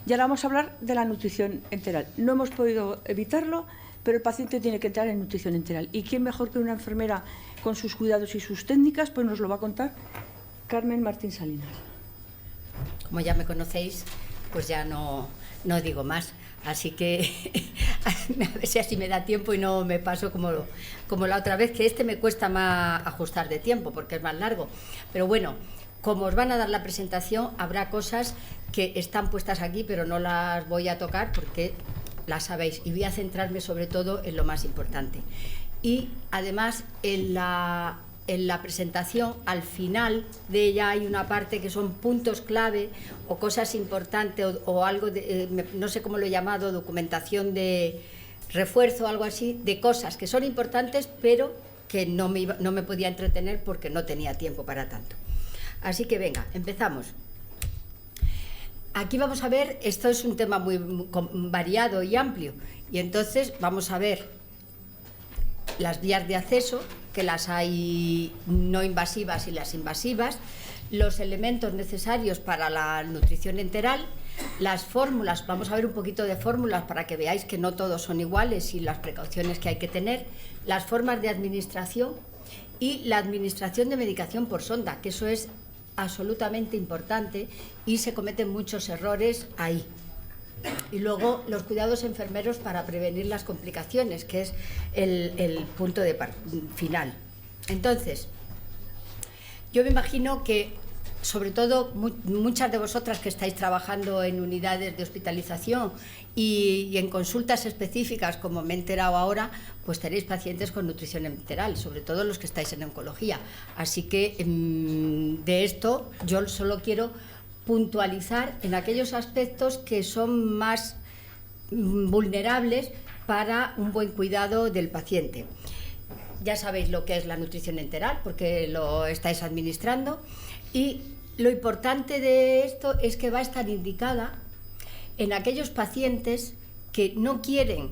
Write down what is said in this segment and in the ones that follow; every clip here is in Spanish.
Y ahora vamos a hablar de la nutrición enteral. No hemos podido evitarlo, pero el paciente tiene que entrar en nutrición enteral. ¿Y quién mejor que una enfermera con sus cuidados y sus técnicas? Pues nos lo va a contar Carmen Martín Salinas. Como ya me conocéis, pues ya no digo más. Así que a ver si así me da tiempo y no me paso como la otra vez, que me cuesta más ajustar de tiempo porque es más largo. Pero bueno, como os van a dar la presentación, habrá cosas que están puestas aquí, pero no las voy a tocar porque las sabéis. Y voy a centrarme sobre todo en lo más importante. Y además en la presentación, al final de ella hay una parte que son puntos clave o cosas importantes o algo, no sé cómo lo he llamado, documentación de refuerzo o algo así, de cosas que son importantes pero que no me podía entretener porque no tenía tiempo para tanto. Así que venga, empezamos. Aquí vamos a ver, esto es un tema muy variado y amplio, y entonces vamos a ver las vías de acceso, que las hay no invasivas y las invasivas, los elementos necesarios para la nutrición enteral, las fórmulas, vamos a ver un poquito de fórmulas para que veáis que no todos son iguales y las precauciones que hay que tener, las formas de administración y la administración de medicación por sonda, que eso es absolutamente importante y se cometen muchos errores ahí. Y luego los cuidados enfermeros para prevenir las complicaciones, que es el punto final. Entonces, yo me imagino que, sobre todo, muchas de vosotras que estáis trabajando en unidades de hospitalización y en consultas específicas, como me he enterado ahora, pues tenéis pacientes con nutrición enteral, sobre todo los que estáis en oncología. Así que de esto yo solo quiero puntualizar en aquellos aspectos que son más vulnerables para un buen cuidado del paciente. Ya sabéis lo que es la nutrición enteral porque lo estáis administrando, y lo importante de esto es que va a estar indicada en aquellos pacientes que no quieren,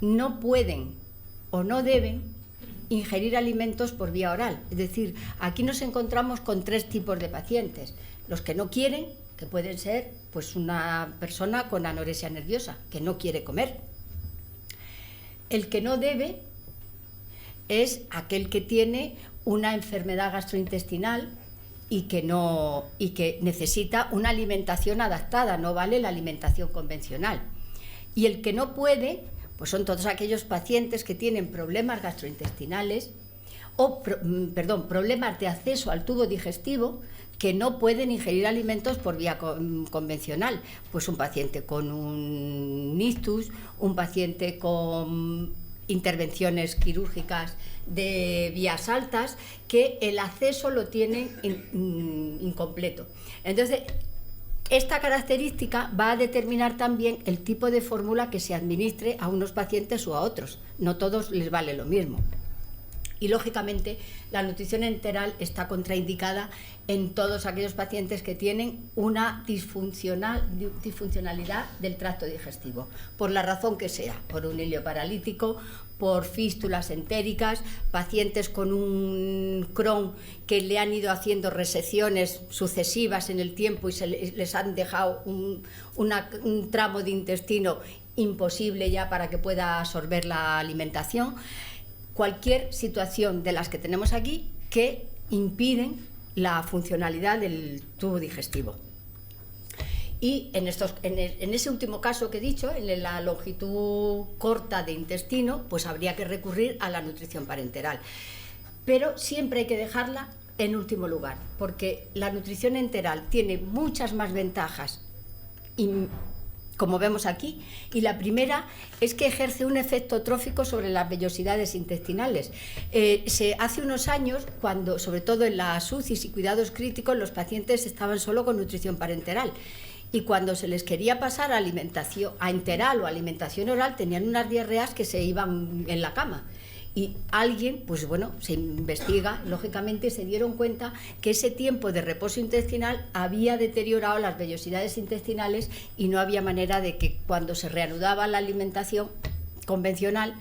no pueden o no deben ingerir alimentos por vía oral. Es decir, aquí nos encontramos con tres tipos de pacientes. Los que no quieren, que pueden ser pues una persona con anorexia nerviosa, que no quiere comer. El que no debe es aquel que tiene una enfermedad gastrointestinal y que necesita una alimentación adaptada, no vale la alimentación convencional. Y el que no puede, pues son todos aquellos pacientes que tienen problemas gastrointestinales o, problemas de acceso al tubo digestivo, que no pueden ingerir alimentos por vía convencional. Pues un paciente con un ictus, un paciente con intervenciones quirúrgicas de vías altas, que el acceso lo tienen incompleto. Entonces, esta característica va a determinar también el tipo de fórmula que se administre a unos pacientes o a otros. No todos les vale lo mismo. Y, lógicamente, la nutrición enteral está contraindicada en todos aquellos pacientes que tienen una disfuncionalidad del tracto digestivo, por la razón que sea, por un hilio paralítico, por fístulas entéricas, pacientes con un Crohn que le han ido haciendo resecciones sucesivas en el tiempo y les han dejado un tramo de intestino imposible ya para que pueda absorber la alimentación. Cualquier situación de las que tenemos aquí que impiden la funcionalidad del tubo digestivo. Y en ese último caso que he dicho, en la longitud corta de intestino, pues habría que recurrir a la nutrición parenteral. Pero siempre hay que dejarla en último lugar, porque la nutrición enteral tiene muchas más ventajas, como vemos aquí, y la primera es que ejerce un efecto trófico sobre las vellosidades intestinales. Hace unos años, cuando, sobre todo en las UCIs y cuidados críticos, los pacientes estaban solo con nutrición parenteral, y cuando se les quería pasar a alimentación a enteral o alimentación oral, tenían unas diarreas que se iban en la cama. Y alguien, pues bueno, se investiga, lógicamente se dieron cuenta que ese tiempo de reposo intestinal había deteriorado las vellosidades intestinales y no había manera de que cuando se reanudaba la alimentación convencional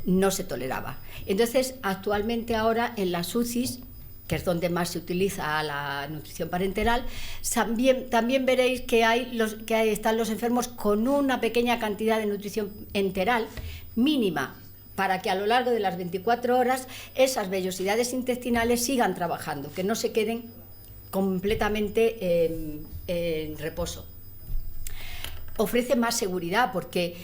no se toleraba. Entonces, actualmente ahora en las UCIs que es donde más se utiliza la nutrición parenteral, también veréis que están los enfermos con una pequeña cantidad de nutrición enteral mínima, para que a lo largo de las 24 horas esas vellosidades intestinales sigan trabajando, que no se queden completamente en reposo. Ofrece más seguridad porque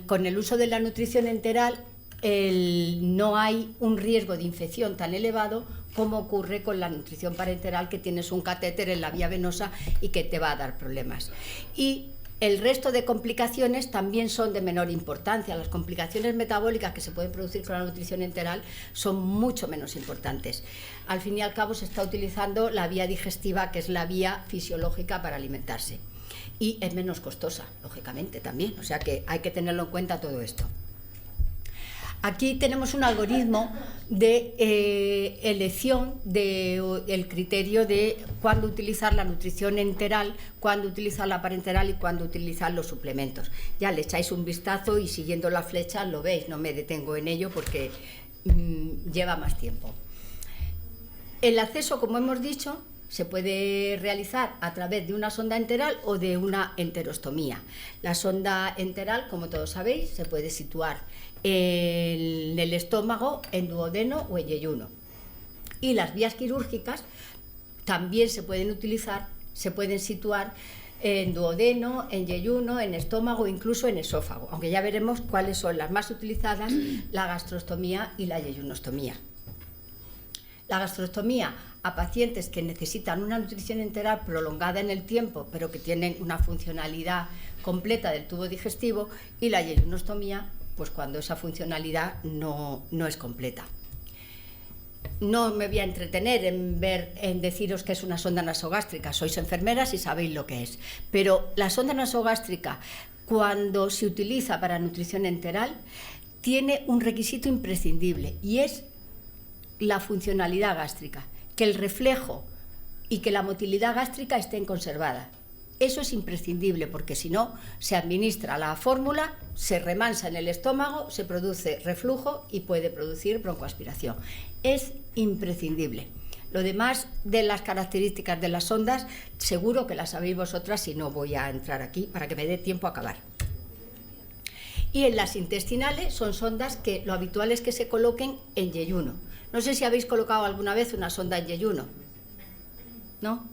con el uso de la nutrición enteral no hay un riesgo de infección tan elevado como ocurre con la nutrición parenteral, que tienes un catéter en la vía venosa y que te va a dar problemas. Y el resto de complicaciones también son de menor importancia. Las complicaciones metabólicas que se pueden producir con la nutrición enteral son mucho menos importantes. Al fin y al cabo se está utilizando la vía digestiva, que es la vía fisiológica para alimentarse. Y es menos costosa, lógicamente, también. O sea que hay que tenerlo en cuenta todo esto. Aquí tenemos un algoritmo de elección del criterio de cuándo utilizar la nutrición enteral, cuándo utilizar la parenteral y cuándo utilizar los suplementos. Ya le echáis un vistazo y siguiendo la flecha lo veis, no me detengo en ello porque lleva más tiempo. El acceso, como hemos dicho, se puede realizar a través de una sonda enteral o de una enterostomía. La sonda enteral, como todos sabéis, se puede situar en el estómago, en duodeno o en yeyuno. Y las vías quirúrgicas también se pueden utilizar, se pueden situar en duodeno, en yeyuno, en estómago, incluso en esófago, aunque ya veremos cuáles son las más utilizadas, la gastrostomía y la yeyunostomía. La gastrostomía a pacientes que necesitan una nutrición enteral prolongada en el tiempo, pero que tienen una funcionalidad completa del tubo digestivo, y la yeyunostomía, pues cuando esa funcionalidad no es completa. No me voy a entretener en deciros que es una sonda nasogástrica, sois enfermeras y sabéis lo que es, pero la sonda nasogástrica, cuando se utiliza para nutrición enteral, tiene un requisito imprescindible y es la funcionalidad gástrica, que el reflejo y que la motilidad gástrica estén conservadas. Eso es imprescindible porque si no, se administra la fórmula, se remansa en el estómago, se produce reflujo y puede producir broncoaspiración. Es imprescindible. Lo demás de las características de las sondas, seguro que las sabéis vosotras y no voy a entrar aquí para que me dé tiempo a acabar. Y en las intestinales son sondas que lo habitual es que se coloquen en yeyuno. No sé si habéis colocado alguna vez una sonda en yeyuno, ¿no?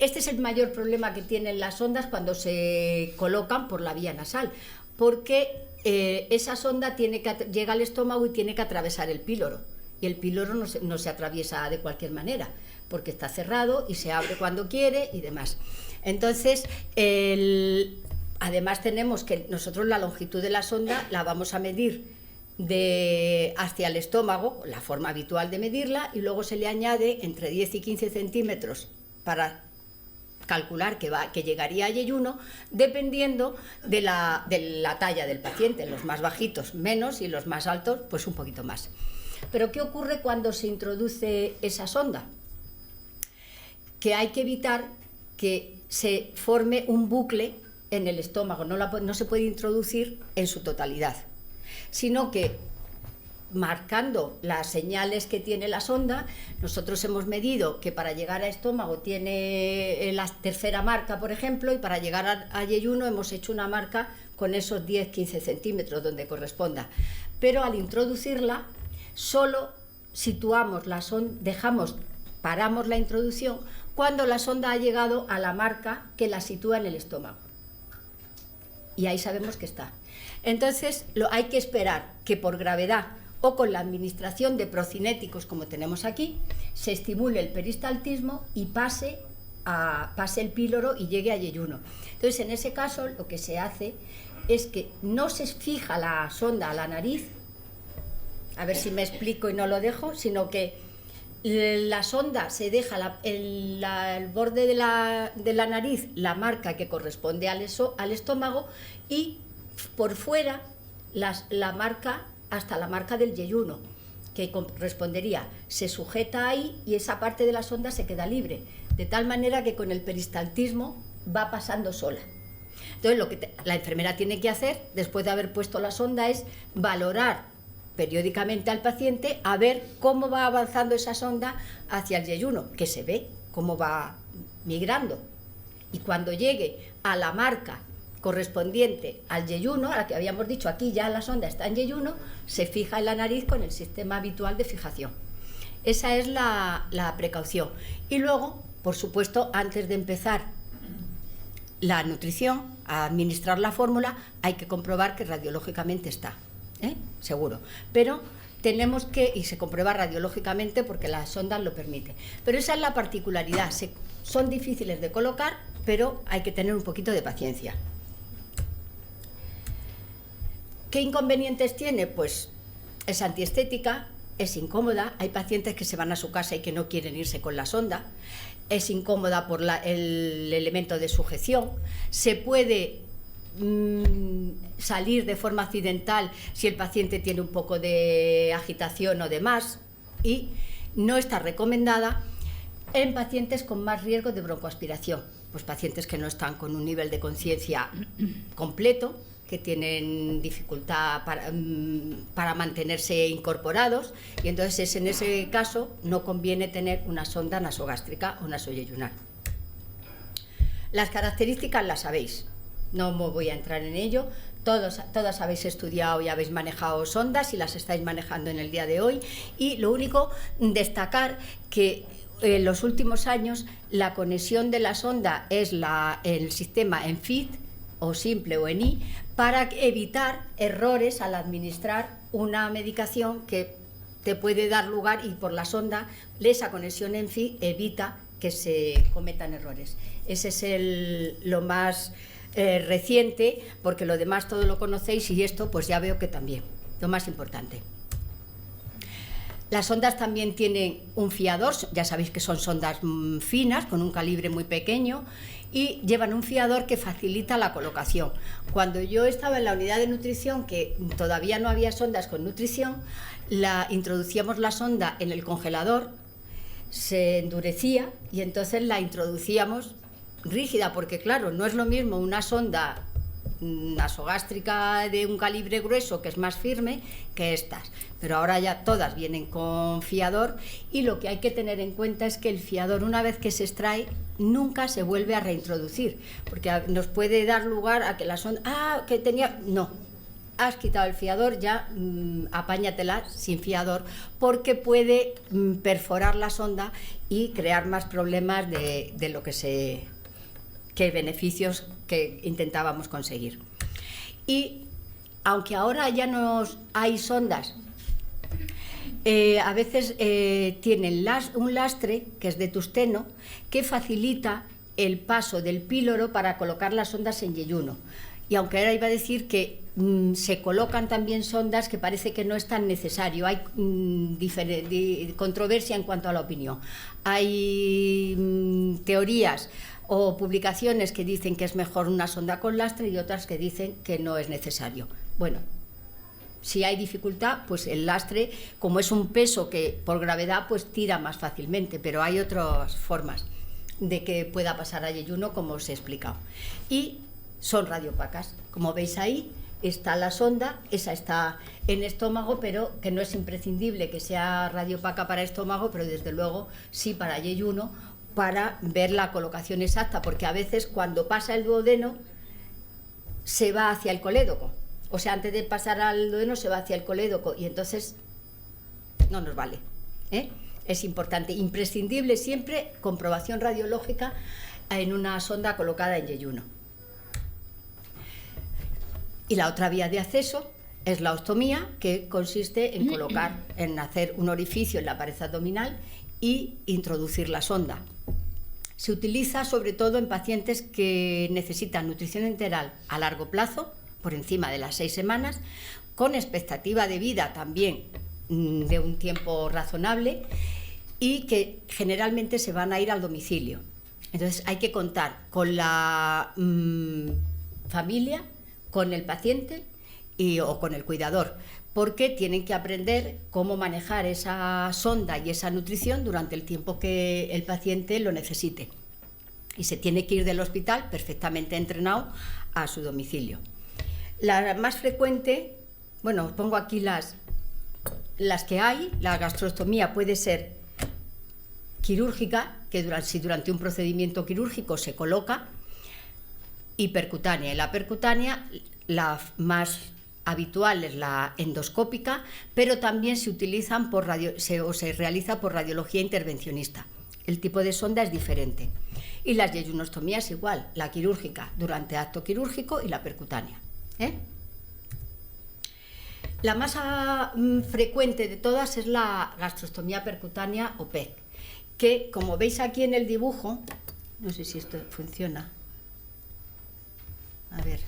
Este es el mayor problema que tienen las sondas cuando se colocan por la vía nasal, porque esa sonda llega al estómago y tiene que atravesar el píloro, y el píloro no se atraviesa de cualquier manera, porque está cerrado y se abre cuando quiere y demás. Entonces, además tenemos que nosotros la longitud de la sonda la vamos a medir hacia el estómago, la forma habitual de medirla, y luego se le añade entre 10 y 15 centímetros para calcular que llegaría a yeyuno, dependiendo de la talla del paciente. Los más bajitos menos y los más altos pues un poquito más. Pero ¿qué ocurre cuando se introduce esa sonda? Que hay que evitar que se forme un bucle en el estómago, no se puede introducir en su totalidad, sino que marcando las señales que tiene la sonda, nosotros hemos medido que para llegar a estómago tiene la tercera marca, por ejemplo, y para llegar a yeyuno hemos hecho una marca con esos 10-15 centímetros donde corresponda. Pero al introducirla, solo situamos la sonda, paramos la introducción cuando la sonda ha llegado a la marca que la sitúa en el estómago. Y ahí sabemos que está. Entonces, hay que esperar que por gravedad o con la administración de procinéticos, como tenemos aquí, se estimule el peristaltismo y pase el píloro y llegue a yeyuno. Entonces, en ese caso, lo que se hace es que no se fija la sonda a la nariz, a ver si me explico y no lo dejo, sino que la sonda se deja el borde de la nariz, la marca que corresponde al estómago, y por fuera la marca hasta la marca del yeyuno, que correspondería, se sujeta ahí y esa parte de la sonda se queda libre, de tal manera que con el peristaltismo va pasando sola. Entonces lo que la enfermera tiene que hacer, después de haber puesto la sonda, es valorar periódicamente al paciente a ver cómo va avanzando esa sonda hacia el yeyuno, que se ve cómo va migrando. Y cuando llegue a la marca correspondiente al yeyuno, a la que habíamos dicho, aquí ya la sonda está en yeyuno, se fija en la nariz con el sistema habitual de fijación. Esa es la precaución. Y luego, por supuesto, antes de empezar la nutrición, a administrar la fórmula, hay que comprobar que radiológicamente está, seguro. Pero tenemos que, y se comprueba radiológicamente porque la sonda lo permite. Pero esa es la particularidad. Son difíciles de colocar, pero hay que tener un poquito de paciencia. ¿Qué inconvenientes tiene? Pues es antiestética, es incómoda, hay pacientes que se van a su casa y que no quieren irse con la sonda, es incómoda por el elemento de sujeción, se puede salir de forma accidental si el paciente tiene un poco de agitación o demás, y no está recomendada en pacientes con más riesgo de broncoaspiración, pues pacientes que no están con un nivel de conciencia completo, que tienen dificultad para mantenerse incorporados, y entonces en ese caso no conviene tener una sonda nasogástrica o nasoyeyunal. Las características las sabéis, no me voy a entrar en ello, todas habéis estudiado y habéis manejado sondas y las estáis manejando en el día de hoy, y lo único, destacar que en los últimos años la conexión de la sonda es el sistema en FIT o simple o en I, para evitar errores al administrar una medicación que te puede dar lugar, y por la sonda esa conexión en FIT evita que se cometan errores. Ese es lo más reciente, porque lo demás todo lo conocéis y esto pues ya veo que también, lo más importante. Las sondas también tienen un fiador, ya sabéis que son sondas finas, con un calibre muy pequeño, y llevan un fiador que facilita la colocación. Cuando yo estaba en la unidad de nutrición, que todavía no había sondas con nutrición, introducíamos la sonda en el congelador, se endurecía y entonces la introducíamos rígida, porque claro, no es lo mismo una sonda nasogástrica de un calibre grueso, que es más firme, que estas. Pero ahora ya todas vienen con fiador, y lo que hay que tener en cuenta es que el fiador, una vez que se extrae, nunca se vuelve a reintroducir, porque nos puede dar lugar a que la sonda, no, has quitado el fiador, ya apáñatela sin fiador, porque puede perforar la sonda y crear más problemas de lo que beneficios que intentábamos conseguir. Y aunque ahora ya no hay sondas, a veces tienen un lastre, que es de tusteno, que facilita el paso del píloro para colocar las sondas en yeyuno. Y aunque ahora iba a decir que se colocan también sondas que parece que no es tan necesario, hay controversia en cuanto a la opinión. Hay teorías o publicaciones que dicen que es mejor una sonda con lastre y otras que dicen que no es necesario. Bueno, si hay dificultad, pues el lastre, como es un peso que por gravedad pues tira más fácilmente, pero hay otras formas de que pueda pasar a yeyuno, como os he explicado. Y son radiopacas, como veis ahí está la sonda, esa está en estómago, pero que no es imprescindible que sea radiopaca para estómago, pero desde luego sí para yeyuno, para ver la colocación exacta, porque a veces cuando pasa el duodeno se va hacia el colédoco, o sea, antes de pasar al duodeno se va hacia el colédoco, y entonces no nos vale, Es importante, imprescindible siempre comprobación radiológica en una sonda colocada en yeyuno. Y la otra vía de acceso es la ostomía, que consiste en hacer un orificio en la pared abdominal y introducir la sonda. Se utiliza sobre todo en pacientes que necesitan nutrición enteral a largo plazo, por encima de las 6 semanas, con expectativa de vida también de un tiempo razonable, y que generalmente se van a ir al domicilio. Entonces hay que contar con la familia, con el paciente o con el cuidador, porque tienen que aprender cómo manejar esa sonda y esa nutrición durante el tiempo que el paciente lo necesite. Y se tiene que ir del hospital perfectamente entrenado a su domicilio. La más frecuente, bueno, os pongo aquí las las que hay, la gastrostomía puede ser quirúrgica, que si durante un procedimiento quirúrgico se coloca, y percutánea. Y la percutánea, la más habitual es la endoscópica, pero también se utilizan se realiza por radiología intervencionista. El tipo de sonda es diferente. Y las yeyunostomías igual, la quirúrgica durante acto quirúrgico y la percutánea. La más frecuente de todas es la gastrostomía percutánea o PEC, que como veis aquí en el dibujo, no sé si esto funciona, a ver,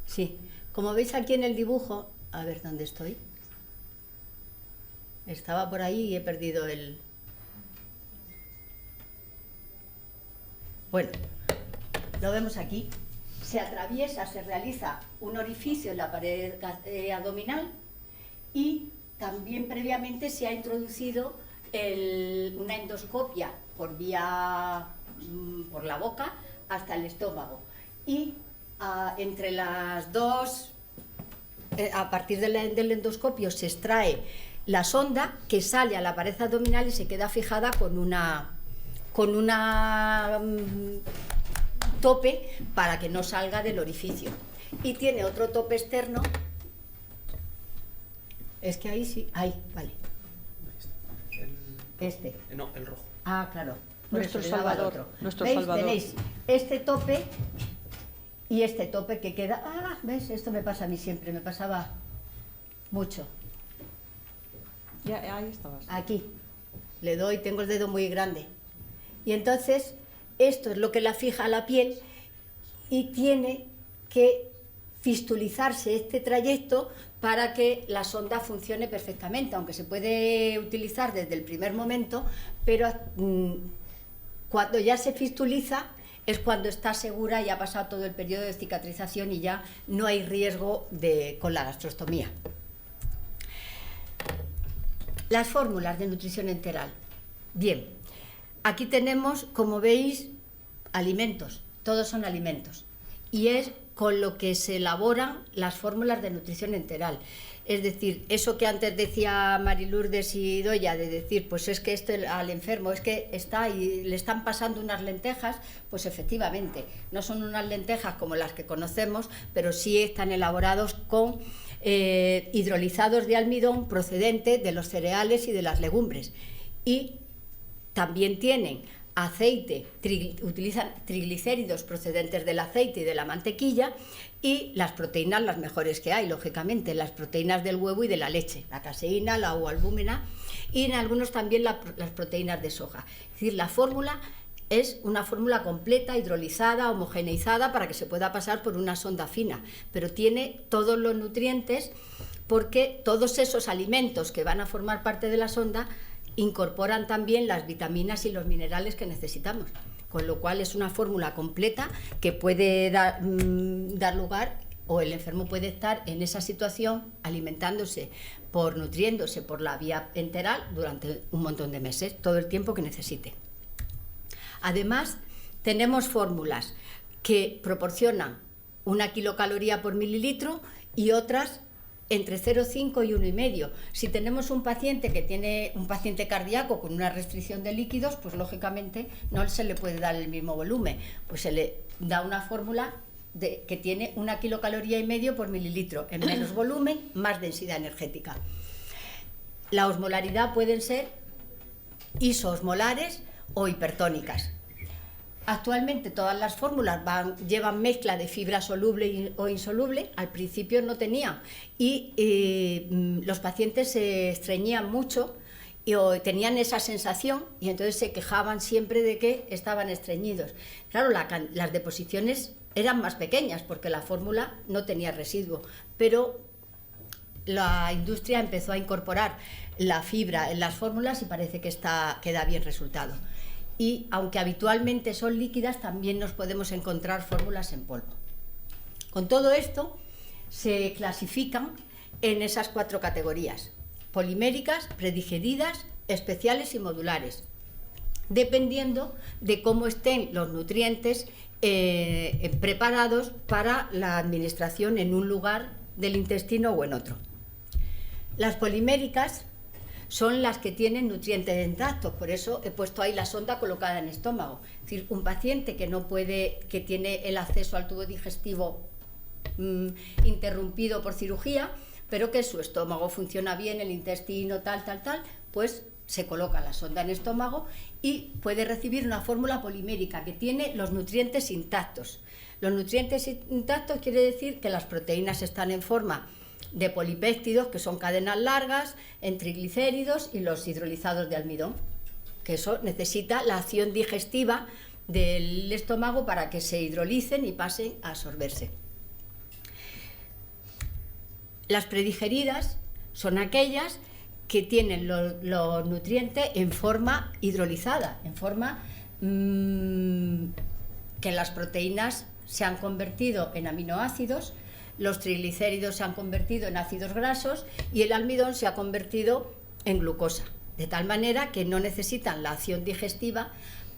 sí, como veis aquí en el dibujo, a ver dónde estoy, estaba por ahí y he perdido el... Bueno, lo vemos aquí. Se atraviesa, se realiza un orificio en la pared abdominal y también previamente se ha introducido una endoscopia por la boca hasta el estómago. Y entre las dos, a partir del endoscopio se extrae la sonda que sale a la pared abdominal y se queda fijada con una tope para que no salga del orificio, y tiene otro tope externo, es que ahí sí, ahí, vale, No, el rojo. Ah, claro, Nuestro Salvador, nuestro ¿Veis? Salvador. Tenéis este tope y este tope que queda, ¿ves? Esto me pasa a mí siempre, me pasaba mucho. Ya, ahí estabas. Aquí, le doy, tengo el dedo muy grande, y entonces esto es lo que la fija a la piel y tiene que fistulizarse este trayecto para que la sonda funcione perfectamente, aunque se puede utilizar desde el primer momento, pero cuando ya se fistuliza es cuando está segura y ha pasado todo el periodo de cicatrización y ya no hay riesgo con la gastrostomía. Las fórmulas de nutrición enteral. Bien, aquí tenemos, como veis, alimentos, todos son alimentos, y es con lo que se elaboran las fórmulas de nutrición enteral. Es decir, eso que antes decía Marilurdes y Doya, de decir, pues es que esto al enfermo, es que está y le están pasando unas lentejas, pues efectivamente, no son unas lentejas como las que conocemos, pero sí están elaborados con hidrolizados de almidón procedente de los cereales y de las legumbres. Y también tienen aceite, utilizan triglicéridos procedentes del aceite y de la mantequilla, y las proteínas las mejores que hay, lógicamente, las proteínas del huevo y de la leche, la caseína, la albúmina, y en algunos también las proteínas de soja. Es decir, la fórmula es una fórmula completa, hidrolizada, homogeneizada, para que se pueda pasar por una sonda fina, pero tiene todos los nutrientes, porque todos esos alimentos que van a formar parte de la sonda incorporan también las vitaminas y los minerales que necesitamos, con lo cual es una fórmula completa que puede dar lugar, o el enfermo puede estar en esa situación alimentándose, nutriéndose por la vía enteral durante un montón de meses, todo el tiempo que necesite. Además, tenemos fórmulas que proporcionan 1 kilocaloría por mililitro y otras entre 0,5 y 1,5. Si tenemos un paciente que tiene un paciente cardíaco con una restricción de líquidos, pues lógicamente no se le puede dar el mismo volumen, pues se le da una fórmula que tiene 1,5 kilocaloría por mililitro, en menos volumen, más densidad energética. La osmolaridad pueden ser isoosmolares o hipertónicas. Actualmente todas las fórmulas llevan mezcla de fibra soluble o insoluble, al principio no tenían, y los pacientes se estreñían mucho o tenían esa sensación, y entonces se quejaban siempre de que estaban estreñidos. Claro, las deposiciones eran más pequeñas porque la fórmula no tenía residuo, pero la industria empezó a incorporar la fibra en las fórmulas y parece que da bien resultado. Y aunque habitualmente son líquidas, también nos podemos encontrar fórmulas en polvo. Con todo esto se clasifican en esas 4 categorías: poliméricas, predigeridas, especiales y modulares, dependiendo de cómo estén los nutrientes preparados para la administración en un lugar del intestino o en otro. Las poliméricas son las que tienen nutrientes intactos, por eso he puesto ahí la sonda colocada en el estómago. Es decir, un paciente que tiene el acceso al tubo digestivo interrumpido por cirugía, pero que su estómago funciona bien, el intestino tal, pues se coloca la sonda en el estómago y puede recibir una fórmula polimérica que tiene los nutrientes intactos. Los nutrientes intactos quiere decir que las proteínas están en forma de polipéptidos, que son cadenas largas, en triglicéridos y los hidrolizados de almidón, que eso necesita la acción digestiva del estómago para que se hidrolicen y pasen a absorberse. Las predigeridas son aquellas que tienen los nutrientes en forma hidrolizada, en forma que las proteínas se han convertido en aminoácidos, los triglicéridos se han convertido en ácidos grasos y el almidón se ha convertido en glucosa, de tal manera que no necesitan la acción digestiva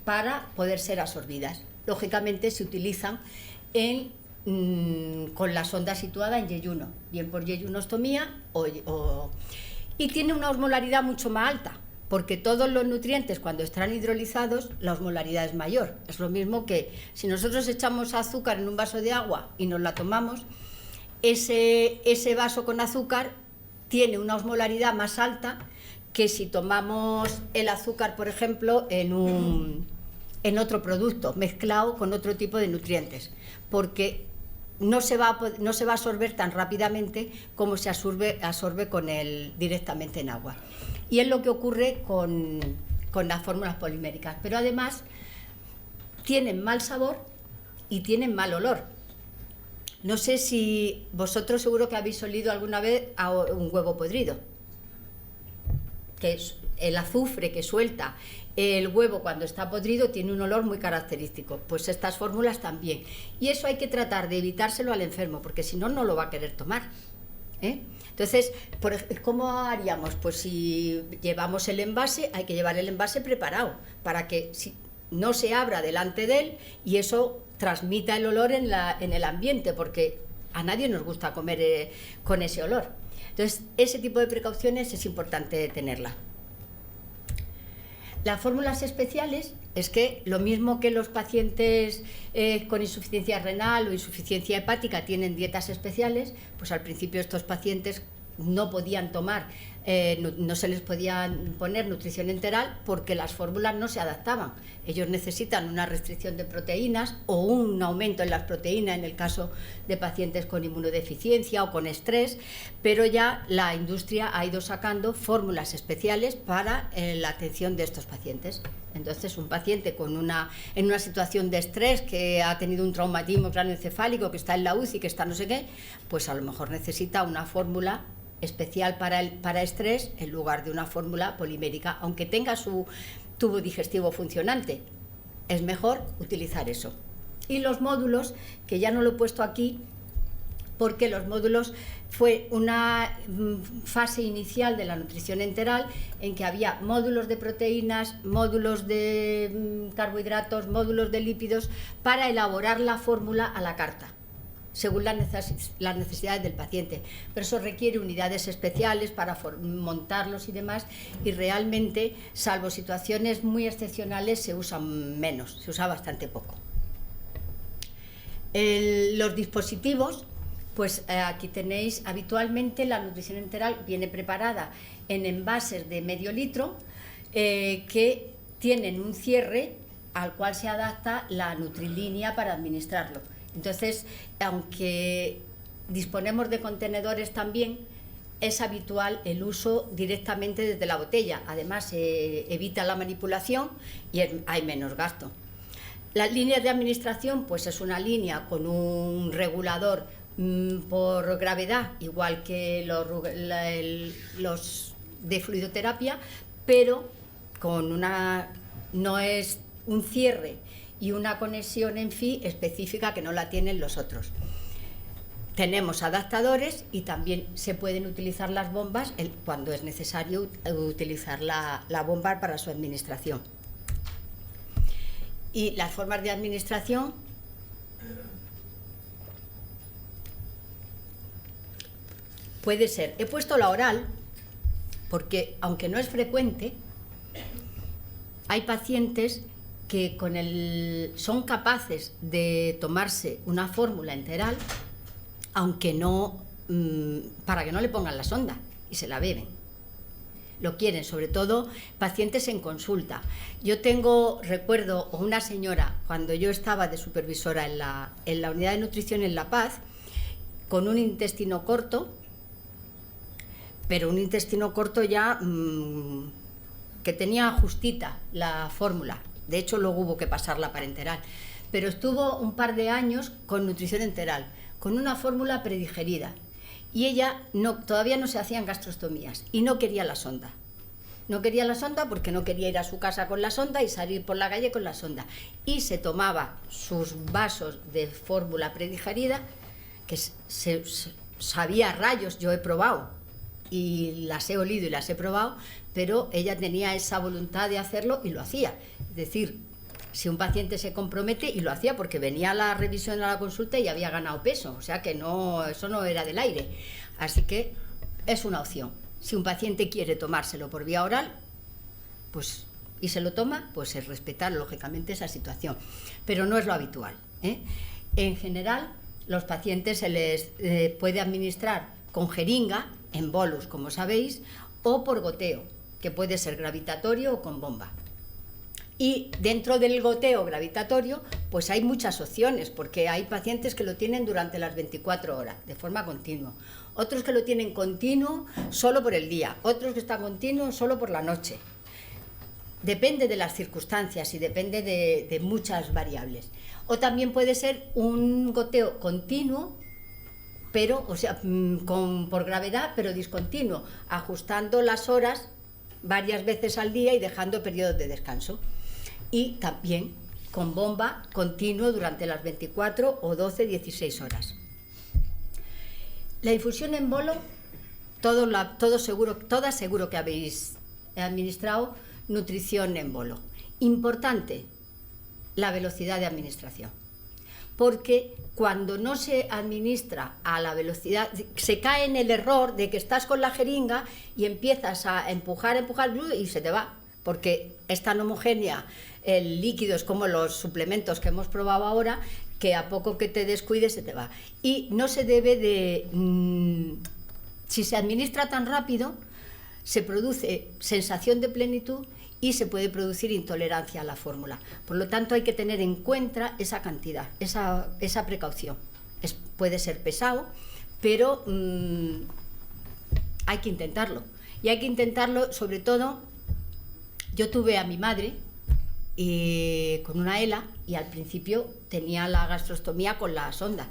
para poder ser absorbidas. Lógicamente se utilizan con la sonda situada en yeyuno, bien por yeyunostomía y tiene una osmolaridad mucho más alta, porque todos los nutrientes cuando están hidrolizados la osmolaridad es mayor. Es lo mismo que si nosotros echamos azúcar en un vaso de agua y nos la tomamos, ese vaso con azúcar tiene una osmolaridad más alta que si tomamos el azúcar, por ejemplo, en otro producto mezclado con otro tipo de nutrientes, porque no se va a absorber tan rápidamente como se absorbe directamente en agua. Y es lo que ocurre con las fórmulas poliméricas, pero además tienen mal sabor y tienen mal olor. No sé si vosotros seguro que habéis olido alguna vez a un huevo podrido, que es el azufre que suelta el huevo cuando está podrido tiene un olor muy característico, pues estas fórmulas también. Y eso hay que tratar de evitárselo al enfermo, porque si no, no lo va a querer tomar, ¿eh? Entonces, ¿cómo haríamos? Pues si llevamos el envase, hay que llevar el envase preparado, para que no se abra delante de él y eso transmita el olor en el ambiente, porque a nadie nos gusta comer con ese olor. Entonces, ese tipo de precauciones es importante tenerla. Las fórmulas especiales es que lo mismo que los pacientes con insuficiencia renal o insuficiencia hepática tienen dietas especiales, pues al principio estos pacientes no podían tomar, no se les podía poner nutrición enteral porque las fórmulas no se adaptaban. Ellos necesitan una restricción de proteínas o un aumento en las proteínas en el caso de pacientes con inmunodeficiencia o con estrés, pero ya la industria ha ido sacando fórmulas especiales para la atención de estos pacientes. Entonces, un paciente en una situación de estrés, que ha tenido un traumatismo cráneoencefálico, que está en la UCI, que está no sé qué, pues a lo mejor necesita una fórmula especial para estrés en lugar de una fórmula polimérica, aunque tenga su tubo digestivo funcionante. Es mejor utilizar eso. Y los módulos, que ya no lo he puesto aquí, porque los módulos fue una fase inicial de la nutrición enteral en que había módulos de proteínas, módulos de carbohidratos, módulos de lípidos, para elaborar la fórmula a la carta, según las necesidades del paciente. Pero eso requiere unidades especiales para montarlos y demás, y realmente, salvo situaciones muy excepcionales, se usan menos, se usa bastante poco. Los dispositivos, pues aquí tenéis, habitualmente la nutrición enteral viene preparada en envases de medio litro que tienen un cierre al cual se adapta la nutrilínea para administrarlo. Entonces, aunque disponemos de contenedores también, es habitual el uso directamente desde la botella. Además, se evita la manipulación y hay menos gasto. Las líneas de administración, pues es una línea con un regulador por gravedad, igual que los de fluidoterapia, pero no es un cierre y una conexión en FI específica, que no la tienen los otros. Tenemos adaptadores y también se pueden utilizar las bombas cuando es necesario utilizar la bomba para su administración. Y las formas de administración, puede ser. He puesto la oral porque, aunque no es frecuente, hay pacientes que son capaces de tomarse una fórmula enteral, aunque no, para que no le pongan la sonda, y se la beben. Lo quieren, sobre todo pacientes en consulta. Yo recuerdo una señora, cuando yo estaba de supervisora en la unidad de nutrición en La Paz, con un intestino corto, pero un intestino corto ya que tenía justita la fórmula. De hecho, luego hubo que pasarla para enteral. Pero estuvo un par de años con nutrición enteral, con una fórmula predigerida. Y ella todavía no se hacían gastrostomías y no quería la sonda. No quería la sonda porque no quería ir a su casa con la sonda y salir por la calle con la sonda. Y se tomaba sus vasos de fórmula predigerida, que sabía rayos, yo he probado, y las he olido y las he probado, pero ella tenía esa voluntad de hacerlo y lo hacía. Es decir, si un paciente se compromete, y lo hacía porque venía a la revisión, a la consulta y había ganado peso, o sea que eso no era del aire. Así que es una opción. Si un paciente quiere tomárselo por vía oral, pues, y se lo toma, pues es respetar lógicamente esa situación. Pero no es lo habitual, ¿eh? En general, los pacientes se les puede administrar con jeringa, en bolus, como sabéis, o por goteo, que puede ser gravitatorio o con bomba. Y dentro del goteo gravitatorio, pues hay muchas opciones, porque hay pacientes que lo tienen durante las 24 horas, de forma continua. Otros que lo tienen continuo solo por el día, otros que están continuo solo por la noche. Depende de las circunstancias y depende de muchas variables. O también puede ser un goteo continuo, pero, o sea, por gravedad, pero discontinuo, ajustando las horas varias veces al día y dejando periodos de descanso. Y también con bomba continuo durante las 24 o 12, 16 horas. La infusión en bolo, todas seguro que habéis administrado nutrición en bolo. Importante, la velocidad de administración. Porque cuando no se administra a la velocidad, se cae en el error de que estás con la jeringa y empiezas a empujar y se te va, porque es tan homogénea el líquido, es como los suplementos que hemos probado ahora, que a poco que te descuides se te va. Y no se debe de... si se administra tan rápido, se produce sensación de plenitud y se puede producir intolerancia a la fórmula. Por lo tanto, hay que tener en cuenta esa cantidad, esa precaución. Puede ser pesado, pero hay que intentarlo. Y hay que intentarlo, sobre todo, yo tuve a mi madre con una ELA y al principio tenía la gastrostomía con la sonda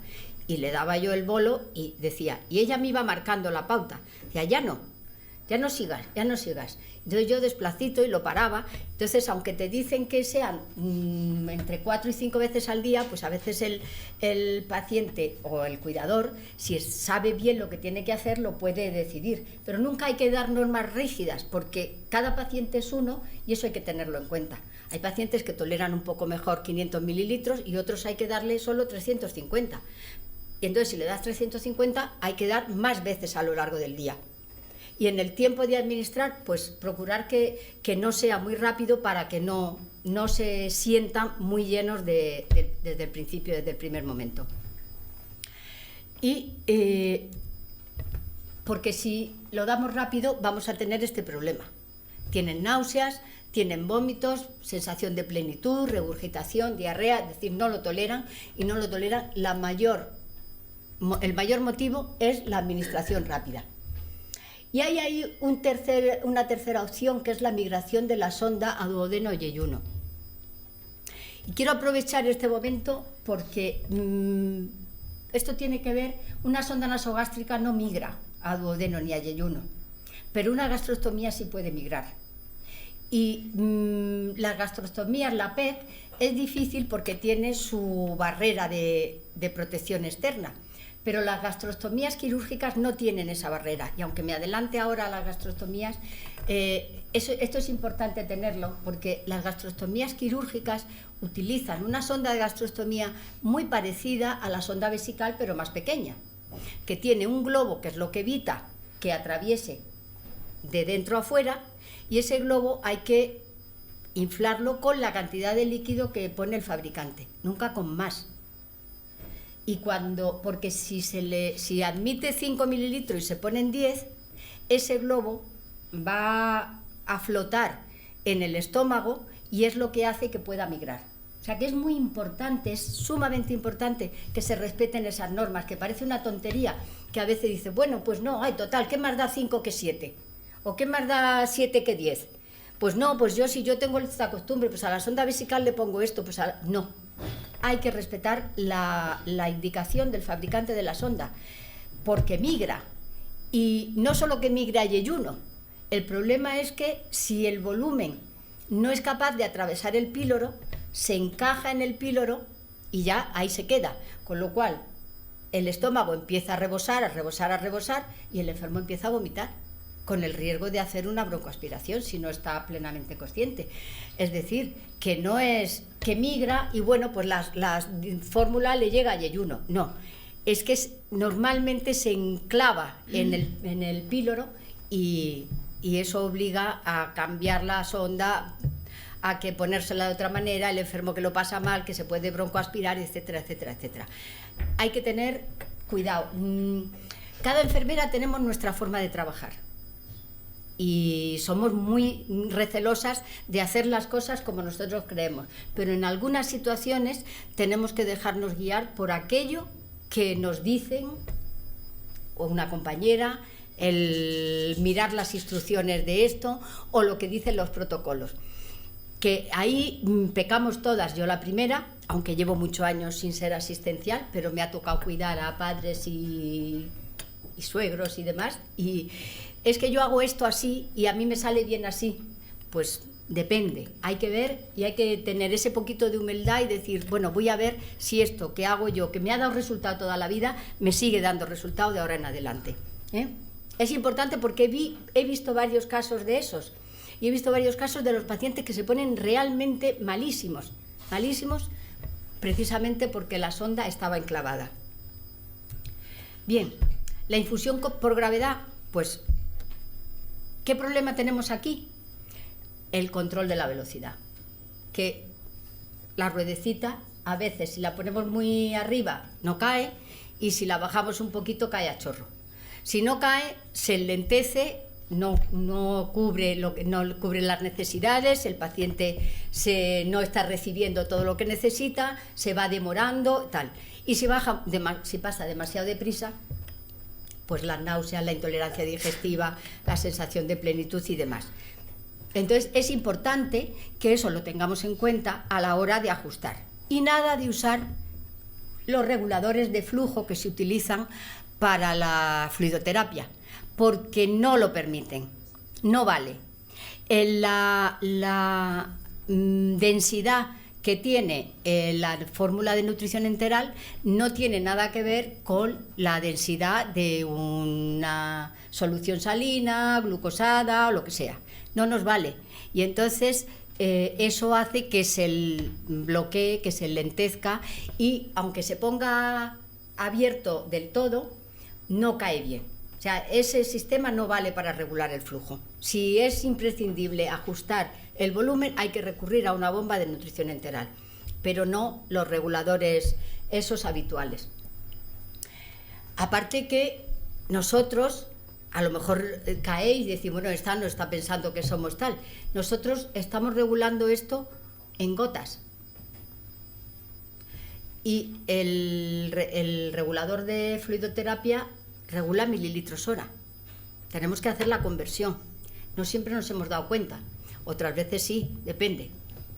y le daba yo el bolo y decía, y ella me iba marcando la pauta, decía, ya no sigas. Entonces yo despacito y lo paraba. Entonces, aunque te dicen que sean entre 4 y 5 veces al día, pues a veces el paciente o el cuidador, si sabe bien lo que tiene que hacer, lo puede decidir. Pero nunca hay que dar normas rígidas, porque cada paciente es uno y eso hay que tenerlo en cuenta. Hay pacientes que toleran un poco mejor 500 mililitros y otros hay que darle solo 350. Y entonces, si le das 350, hay que dar más veces a lo largo del día. Y en el tiempo de administrar, pues procurar que no sea muy rápido para que no se sientan muy llenos desde el principio, desde el primer momento. Y porque si lo damos rápido vamos a tener este problema. Tienen náuseas, tienen vómitos, sensación de plenitud, regurgitación, diarrea, es decir, no lo toleran y no lo toleran. El mayor motivo es la administración rápida. Y hay ahí una tercera opción, que es la migración de la sonda a duodeno y yeyuno. Y quiero aprovechar este momento porque esto tiene que ver, una sonda nasogástrica no migra a duodeno ni a yeyuno, pero una gastrostomía sí puede migrar. Y las gastrostomías, la PET, es difícil porque tiene su barrera de protección externa. Pero las gastrostomías quirúrgicas no tienen esa barrera. Y aunque me adelante ahora a las gastrostomías, esto es importante tenerlo, porque las gastrostomías quirúrgicas utilizan una sonda de gastrostomía muy parecida a la sonda vesical, pero más pequeña. que tiene un globo, que es lo que evita que atraviese de dentro a fuera, y ese globo hay que inflarlo con la cantidad de líquido que pone el fabricante, nunca con más. Y porque si admite 5 mililitros y se ponen 10, ese globo va a flotar en el estómago y es lo que hace que pueda migrar. O sea que es muy importante, es sumamente importante que se respeten esas normas, que parece una tontería, que a veces dice, bueno, pues no, total, ¿qué más da 5 que 7? ¿O qué más da 7 que 10? Pues no, pues si yo tengo esta costumbre, pues a la sonda vesical le pongo esto, pues no. Hay que respetar la indicación del fabricante de la sonda, porque migra. Y no solo que migra a yeyuno, el problema es que si el volumen no es capaz de atravesar el píloro, se encaja en el píloro y ya ahí se queda, con lo cual el estómago empieza a rebosar, y el enfermo empieza a vomitar, con el riesgo de hacer una broncoaspiración si no está plenamente consciente. Es decir, que no es que migra y bueno, pues la fórmula le llega a yeyuno, no, es que normalmente se enclava en el píloro y eso obliga a cambiar la sonda, a que ponérsela de otra manera, el enfermo que lo pasa mal, que se puede broncoaspirar, etcétera, etcétera, etcétera. Hay que tener cuidado. Cada enfermera tenemos nuestra forma de trabajar y somos muy recelosas de hacer las cosas como nosotros creemos, pero en algunas situaciones tenemos que dejarnos guiar por aquello que nos dicen o una compañera, el mirar las instrucciones de esto o lo que dicen los protocolos. Que ahí pecamos todas, yo la primera, aunque llevo muchos años sin ser asistencial, pero me ha tocado cuidar a padres y suegros y demás, y es que yo hago esto así y a mí me sale bien así. Pues depende, hay que ver y hay que tener ese poquito de humildad y decir, bueno, voy a ver si esto que hago yo, que me ha dado resultado toda la vida, me sigue dando resultado de ahora en adelante, ¿eh? Es importante porque he visto varios casos de esos. Y he visto varios casos de los pacientes que se ponen realmente malísimos, precisamente porque la sonda estaba enclavada. Bien, la infusión por gravedad, pues, ¿qué problema tenemos aquí? El control de la velocidad, que la ruedecita, a veces, si la ponemos muy arriba, no cae, y si la bajamos un poquito, cae a chorro. Si no cae, se enlentece, no cubre las necesidades, el paciente no está recibiendo todo lo que necesita, se va demorando, tal. Y si pasa demasiado deprisa, pues la náusea, la intolerancia digestiva, la sensación de plenitud y demás. Entonces es importante que eso lo tengamos en cuenta a la hora de ajustar. Y nada de usar los reguladores de flujo que se utilizan para la fluidoterapia, porque no lo permiten, no vale. La densidad que tiene la fórmula de nutrición enteral no tiene nada que ver con la densidad de una solución salina, glucosada o lo que sea. No nos vale. Y entonces eso hace que se bloquee, que se lentezca y aunque se ponga abierto del todo, no cae bien. O sea, ese sistema no vale para regular el flujo. Si es imprescindible ajustar el volumen, hay que recurrir a una bomba de nutrición enteral, pero no los reguladores esos habituales. Aparte que nosotros, a lo mejor caéis y decís, bueno, esta no está pensando que somos tal. Nosotros estamos regulando esto en gotas. Y el regulador de fluidoterapia regula mililitros hora. Tenemos que hacer la conversión. No siempre nos hemos dado cuenta. Otras veces sí, depende.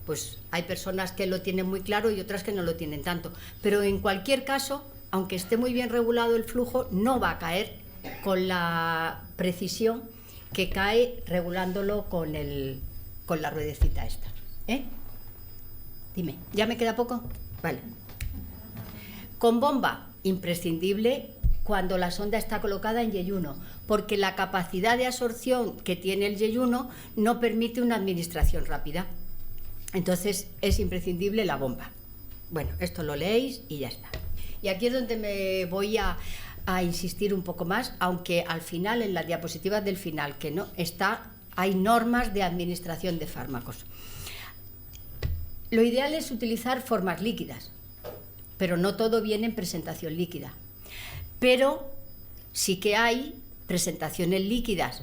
Pues hay personas que lo tienen muy claro y otras que no lo tienen tanto. Pero en cualquier caso, aunque esté muy bien regulado el flujo, no va a caer con la precisión que cae regulándolo con la ruedecita esta. Dime, ¿ya me queda poco? Vale. Con bomba, imprescindible cuando la sonda está colocada en yeyuno, porque la capacidad de absorción que tiene el yeyuno no permite una administración rápida. Entonces es imprescindible la bomba. Bueno, esto lo leéis y ya está. Y aquí es donde me voy a a insistir un poco más, aunque al final, en las diapositivas del final, que no está, hay normas de administración de fármacos. Lo ideal es utilizar formas líquidas, pero no todo viene en presentación líquida. Pero sí que hay presentaciones líquidas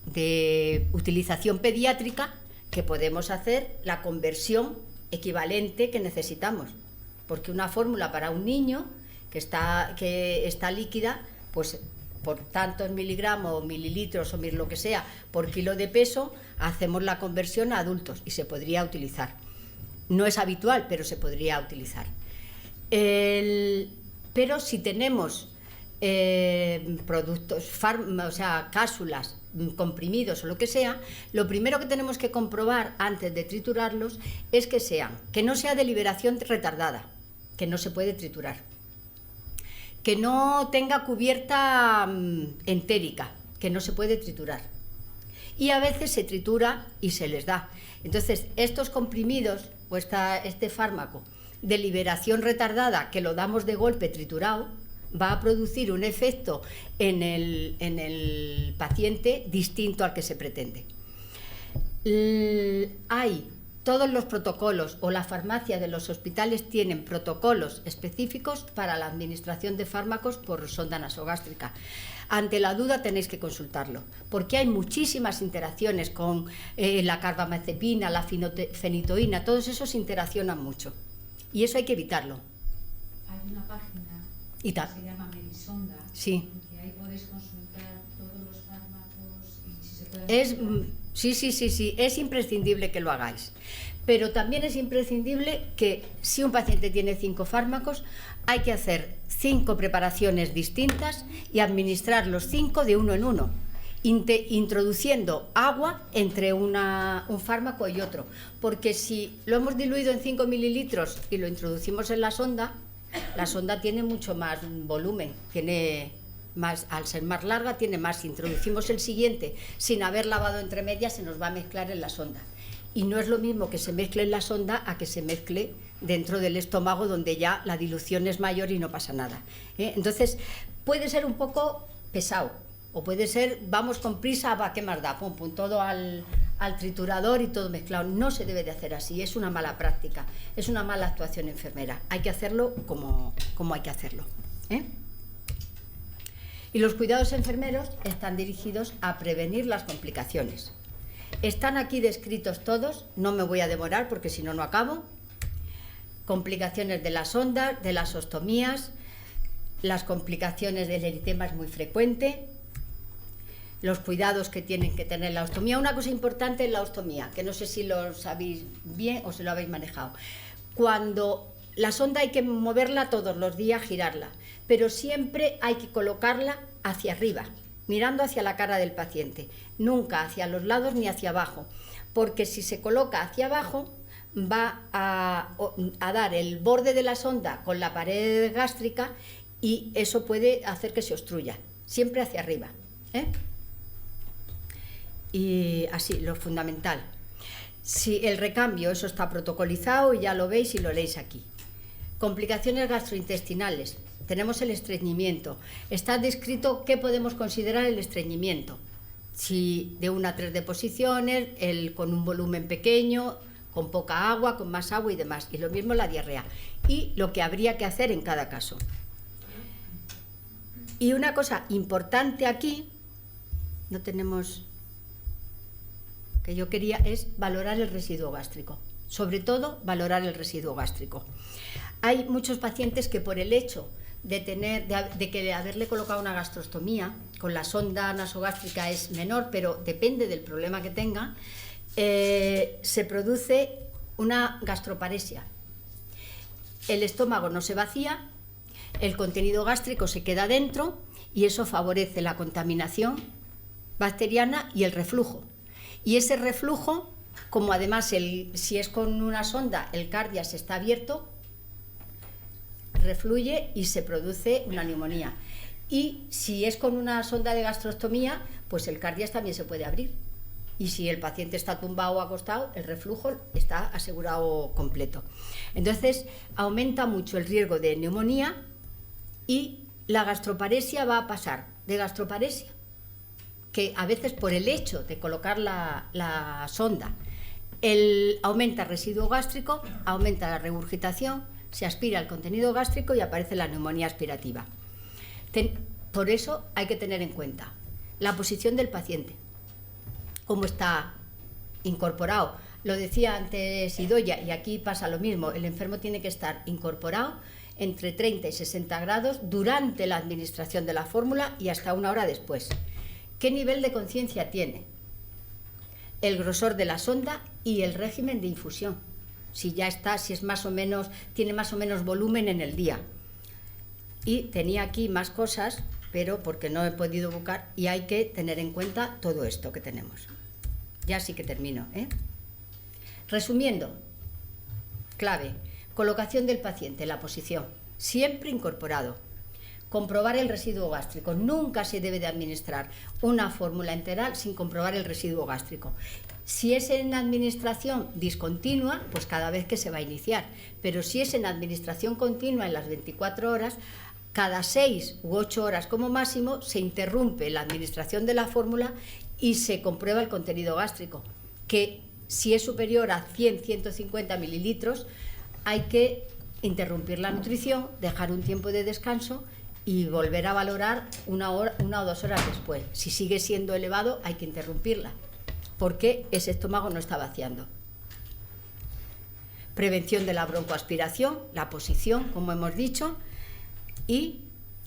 de utilización pediátrica que podemos hacer la conversión equivalente que necesitamos, porque una fórmula para un niño que está líquida, pues por tantos miligramos o mililitros o lo que sea por kilo de peso, hacemos la conversión a adultos y se podría utilizar. No es habitual, pero se podría utilizar. Pero si tenemos productos, o sea, cápsulas, comprimidos o lo que sea, lo primero que tenemos que comprobar antes de triturarlos es que no sea de liberación retardada, que no se puede triturar, que no tenga cubierta entérica, que no se puede triturar, y a veces se tritura y se les da. Entonces, estos comprimidos o este fármaco de liberación retardada, que lo damos de golpe triturado, va a producir un efecto en el paciente distinto al que se pretende. Hay todos los protocolos, o la farmacia de los hospitales tienen protocolos específicos para la administración de fármacos por sonda nasogástrica. Ante la duda tenéis que consultarlo, porque hay muchísimas interacciones con la carbamazepina, la fenitoína, todos esos interaccionan mucho y eso hay que evitarlo. Hay una página que se llama Medisonda, sí, que ahí podéis consultar todos los fármacos y si se puede... Sí, es imprescindible que lo hagáis, pero también es imprescindible que si un paciente tiene 5 fármacos, hay que hacer 5 preparaciones distintas y administrar los 5 de uno en uno, introduciendo agua entre un fármaco y otro, porque si lo hemos diluido en 5 mililitros y lo introducimos en la sonda tiene mucho más volumen, tiene más, al ser más larga tiene más. Si introducimos el siguiente sin haber lavado entre medias, se nos va a mezclar en la sonda, y no es lo mismo que se mezcle en la sonda a que se mezcle dentro del estómago, donde ya la dilución es mayor y no pasa nada, ¿eh? Entonces puede ser un poco pesado, o puede ser vamos con prisa, va, ¿qué más da? Pum, pum, todo al triturador y todo mezclado. No se debe de hacer así, es una mala práctica, es una mala actuación enfermera. Hay que hacerlo como hay que hacerlo, ¿eh? Y los cuidados enfermeros están dirigidos a prevenir las complicaciones. Están aquí descritos todos, no me voy a demorar porque si no, no acabo. Complicaciones de las ondas, de las ostomías, las complicaciones del eritema es muy frecuente, los cuidados que tienen que tener la ostomía. Una cosa importante es la ostomía, que no sé si lo sabéis bien o si lo habéis manejado. Cuando la sonda hay que moverla todos los días, girarla, pero siempre hay que colocarla hacia arriba, mirando hacia la cara del paciente, nunca hacia los lados ni hacia abajo, porque si se coloca hacia abajo va a dar el borde de la sonda con la pared gástrica y eso puede hacer que se obstruya, siempre hacia arriba, ¿eh? Y así, lo fundamental. Si el recambio, eso está protocolizado y ya lo veis y lo leéis aquí. Complicaciones gastrointestinales, tenemos el estreñimiento. Está descrito qué podemos considerar el estreñimiento. Si de 1 a 3 deposiciones, con un volumen pequeño, con poca agua, con más agua y demás. Y lo mismo la diarrea. Y lo que habría que hacer en cada caso. Y una cosa importante aquí, no tenemos... que yo quería, es valorar el residuo gástrico. Sobre todo, valorar el residuo gástrico. Hay muchos pacientes que por el hecho de haberle colocado una gastrostomía, con la sonda nasogástrica es menor, pero depende del problema que tenga, se produce una gastroparesia. El estómago no se vacía, el contenido gástrico se queda dentro y eso favorece la contaminación bacteriana y el reflujo. Y ese reflujo, como además si es con una sonda el cardias está abierto, refluye y se produce una neumonía. Y si es con una sonda de gastrostomía, pues el cardias también se puede abrir. Y si el paciente está tumbado o acostado, el reflujo está asegurado completo. Entonces, aumenta mucho el riesgo de neumonía y la gastroparesia va a pasar de gastroparesia, que a veces por el hecho de colocar la sonda, aumenta el residuo gástrico, aumenta la regurgitación, se aspira el contenido gástrico y aparece la neumonía aspirativa. Por eso hay que tener en cuenta la posición del paciente, cómo está incorporado. Lo decía antes Idoia, y aquí pasa lo mismo, el enfermo tiene que estar incorporado entre 30 y 60 grados durante la administración de la fórmula y hasta 1 hora después. ¿Qué nivel de conciencia tiene? El grosor de la sonda y el régimen de infusión. Si ya está, si es más o menos, tiene más o menos volumen en el día. Y tenía aquí más cosas, pero porque no he podido buscar, y hay que tener en cuenta todo esto que tenemos. Ya sí que termino, ¿eh? Resumiendo, clave, colocación del paciente, la posición, siempre incorporado. Comprobar el residuo gástrico. Nunca se debe de administrar una fórmula enteral sin comprobar el residuo gástrico. Si es en administración discontinua, pues cada vez que se va a iniciar. Pero si es en administración continua en las 24 horas, cada 6 u 8 horas como máximo se interrumpe la administración de la fórmula y se comprueba el contenido gástrico, que si es superior a 100-150 mililitros, hay que interrumpir la nutrición, dejar un tiempo de descanso y volver a valorar 1 o 2 horas después. Si sigue siendo elevado, hay que interrumpirla, porque ese estómago no está vaciando. Prevención de la broncoaspiración, la posición, como hemos dicho, y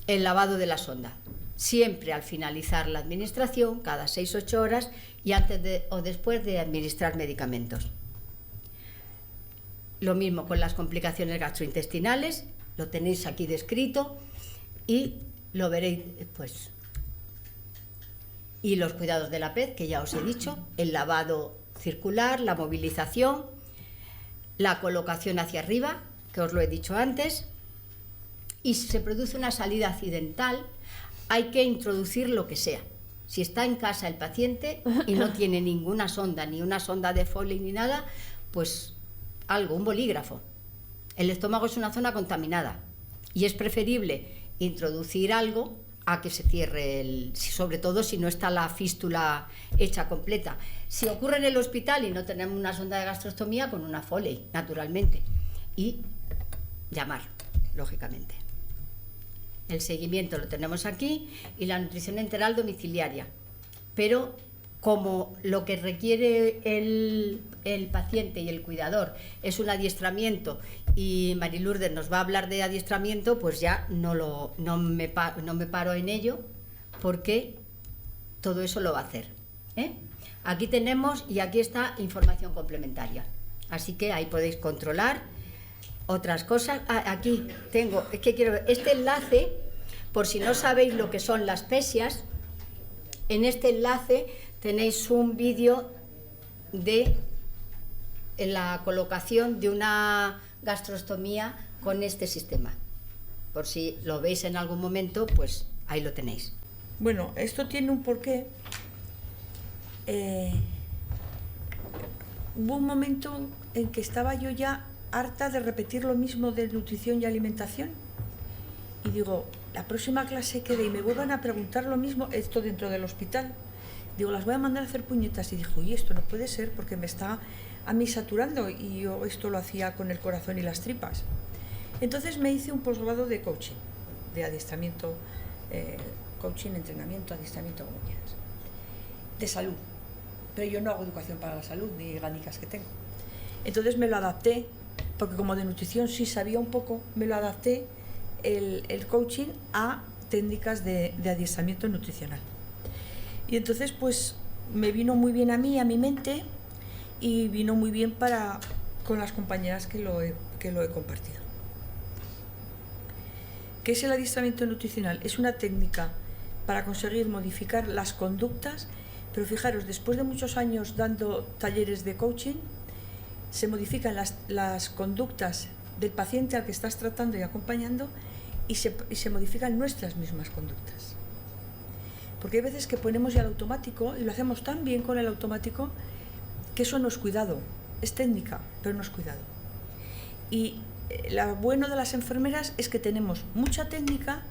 el lavado de la sonda. Siempre al finalizar la administración, cada 6-8 horas, y antes o después de administrar medicamentos. Lo mismo con las complicaciones gastrointestinales, lo tenéis aquí descrito y lo veréis pues. Y los cuidados de la PEZ, que ya os he dicho, el lavado circular, la movilización, la colocación hacia arriba, que os lo he dicho antes, y si se produce una salida accidental, hay que introducir lo que sea. Si está en casa el paciente y no tiene ninguna sonda, ni una sonda de Foley ni nada, pues algo, un bolígrafo. El estómago es una zona contaminada y es preferible introducir algo a que se cierre, sobre todo si no está la fístula hecha completa. Si ocurre en el hospital y no tenemos una sonda de gastrostomía, con una Foley, naturalmente, y llamar, lógicamente. El seguimiento lo tenemos aquí y la nutrición enteral domiciliaria. Pero como lo que requiere el paciente y el cuidador es un adiestramiento y Marilurdes nos va a hablar de adiestramiento, pues ya no me paro en ello porque todo eso lo va a hacer, ¿eh? Aquí tenemos y aquí está información complementaria. Así que ahí podéis controlar otras cosas. Aquí tengo, es que quiero ver, este enlace, por si no sabéis lo que son las pesias, en este enlace tenéis un vídeo de la colocación de una gastrostomía con este sistema. Por si lo veis en algún momento, pues ahí lo tenéis. Bueno, esto tiene un porqué. Hubo un momento en que estaba yo ya harta de repetir lo mismo de nutrición y alimentación. Y digo, la próxima clase que dé y me vuelvan a preguntar lo mismo, esto dentro del hospital, digo, las voy a mandar a hacer puñetas. Y dijo, oye, esto no puede ser porque me está a mí saturando y yo esto lo hacía con el corazón y las tripas. Entonces me hice un posgrado de coaching, de adiestramiento, coaching, entrenamiento, adiestramiento, como quieras, de salud. Pero yo no hago educación para la salud, ni gánicas que tengo. Entonces me lo adapté, porque como de nutrición sí sabía un poco, me lo adapté el coaching a técnicas de adiestramiento nutricional. Y entonces pues me vino muy bien a mí, a mi mente, y vino muy bien con las compañeras que lo he compartido. ¿Qué es el adiestramiento nutricional? Es una técnica para conseguir modificar las conductas, pero fijaros, después de muchos años dando talleres de coaching, se modifican las conductas del paciente al que estás tratando y acompañando y se modifican nuestras mismas conductas. Porque hay veces que ponemos ya el automático y lo hacemos tan bien con el automático que eso no es cuidado, es técnica, pero no es cuidado. Y lo bueno de las enfermeras es que tenemos mucha técnica,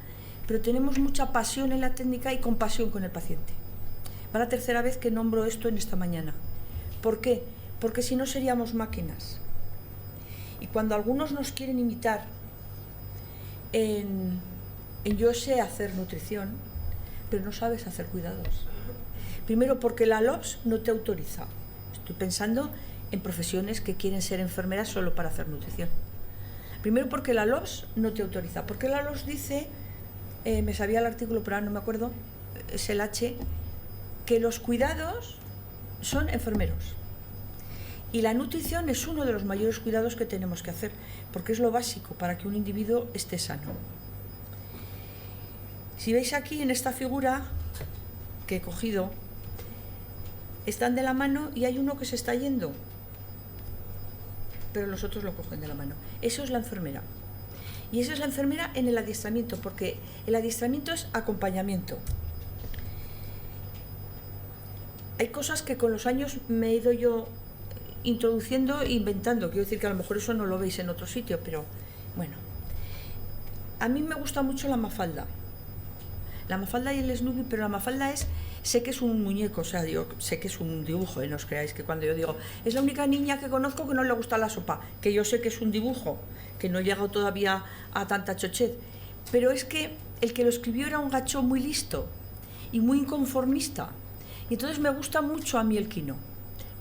pero tenemos mucha pasión en la técnica y compasión con el paciente. Va la tercera vez que nombro esto en esta mañana. ¿Por qué? Porque si no seríamos máquinas. Y cuando algunos nos quieren imitar en yo sé hacer nutrición, pero no sabes hacer cuidados. Primero porque la LOPS no te autoriza. Estoy pensando en profesiones que quieren ser enfermeras solo para hacer nutrición. Primero porque la LOPS no te autoriza. Porque la LOPS dice, me sabía el artículo pero ahora no me acuerdo, es el H, que los cuidados son enfermeros. Y la nutrición es uno de los mayores cuidados que tenemos que hacer, porque es lo básico para que un individuo esté sano. Si veis aquí en esta figura que he cogido, están de la mano y hay uno que se está yendo, pero los otros lo cogen de la mano. Eso es la enfermera. Y eso es la enfermera en el adiestramiento, porque el adiestramiento es acompañamiento. Hay cosas que con los años me he ido yo introduciendo e inventando. Quiero decir que a lo mejor eso no lo veis en otro sitio, pero bueno. A mí me gusta mucho la Mafalda. La Mafalda y el Snoopy, pero la Mafalda sé que es un muñeco, o sea, yo sé que es un dibujo, no os creáis que cuando yo digo, es la única niña que conozco que no le gusta la sopa, que yo sé que es un dibujo, que no he llegado todavía a tanta chochet, pero es que el que lo escribió era un gacho muy listo y muy inconformista, y entonces me gusta mucho a mí el Quino,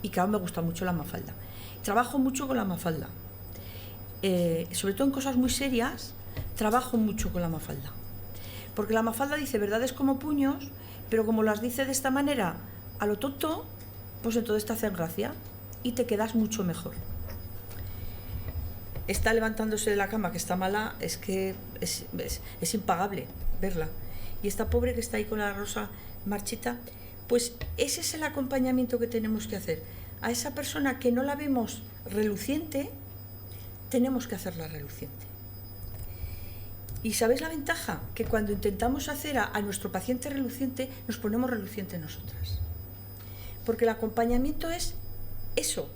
y claro, me gusta mucho la Mafalda. Trabajo mucho con la Mafalda, sobre todo en cosas muy serias, trabajo mucho con la Mafalda. Porque la Mafalda dice verdades como puños, pero como las dice de esta manera a lo tonto, pues entonces te hacen gracia y te quedas mucho mejor. Está levantándose de la cama, que está mala, es que es impagable verla. Y esta pobre que está ahí con la rosa marchita, pues ese es el acompañamiento que tenemos que hacer. A esa persona que no la vemos reluciente, tenemos que hacerla reluciente. ¿Y sabéis la ventaja? Que cuando intentamos hacer a nuestro paciente reluciente, nos ponemos reluciente nosotras. Porque el acompañamiento es eso.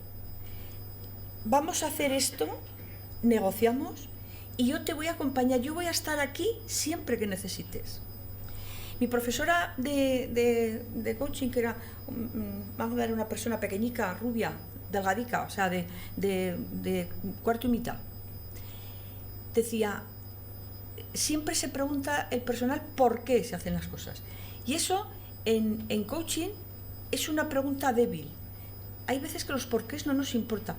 Vamos a hacer esto, negociamos, y yo te voy a acompañar, yo voy a estar aquí siempre que necesites. Mi profesora de coaching, que era, vamos a dar una persona pequeñica, rubia, delgadica, o sea, de cuarto y mitad, decía, siempre se pregunta el personal por qué se hacen las cosas. Y eso en coaching es una pregunta débil. Hay veces que los porqués no nos importa.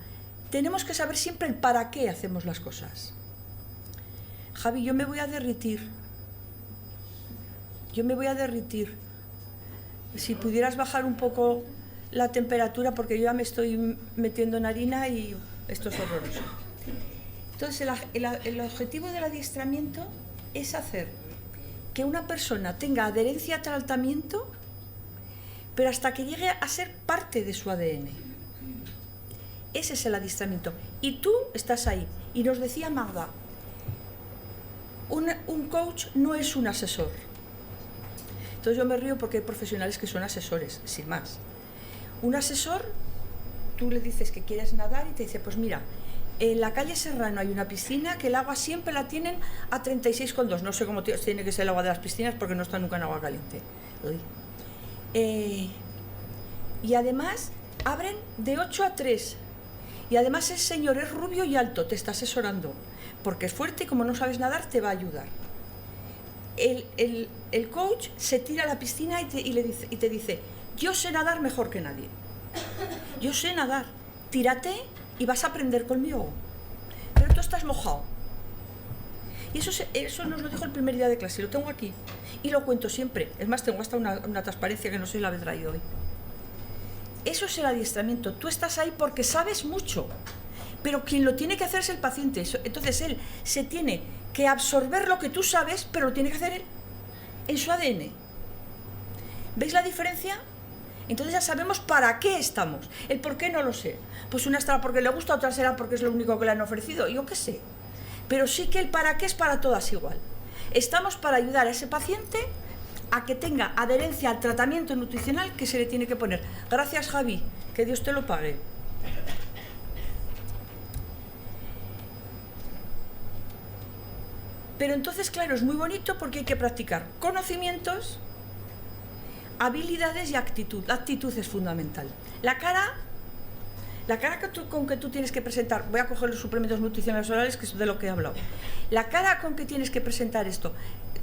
Tenemos que saber siempre el para qué hacemos las cosas. Javi, yo me voy a derretir. Yo me voy a derretir. Si pudieras bajar un poco la temperatura, porque yo ya me estoy metiendo en harina y esto es horroroso. Entonces, el objetivo del adiestramiento es hacer que una persona tenga adherencia al tratamiento, pero hasta que llegue a ser parte de su ADN. Ese es el adiestramiento. Y tú estás ahí. Y nos decía Magda, un coach no es un asesor. Entonces yo me río porque hay profesionales que son asesores, sin más. Un asesor, tú le dices que quieres nadar y te dice, pues mira, en la calle Serrano hay una piscina que el agua siempre la tienen a 36,2. No sé cómo tiene que ser el agua de las piscinas porque no está nunca en agua caliente. Y además abren de 8 a 3. Y además el señor es rubio y alto, te está asesorando. Porque es fuerte y como no sabes nadar te va a ayudar. El coach se tira a la piscina y te dice, yo sé nadar mejor que nadie. Yo sé nadar. Tírate y vas a aprender conmigo. Pero tú estás mojado. Y eso nos lo dijo el primer día de clase, lo tengo aquí. Y lo cuento siempre. Es más, tengo hasta una transparencia que no sé si la he traído hoy. Eso es el adiestramiento. Tú estás ahí porque sabes mucho. Pero quien lo tiene que hacer es el paciente. Entonces él se tiene que absorber lo que tú sabes, pero lo tiene que hacer él en su ADN. ¿Veis la diferencia? Entonces ya sabemos para qué estamos. El por qué no lo sé. Pues una estará porque le gusta, otra será porque es lo único que le han ofrecido. Yo qué sé. Pero sí que el para qué es para todas igual. Estamos para ayudar a ese paciente a que tenga adherencia al tratamiento nutricional que se le tiene que poner. Gracias, Javi. Que Dios te lo pague. Pero entonces, claro, es muy bonito porque hay que practicar conocimientos, habilidades y actitud. La actitud es fundamental. La cara con que tú tienes que presentar, voy a coger los suplementos nutricionales orales, que es de lo que he hablado. La cara con que tienes que presentar esto.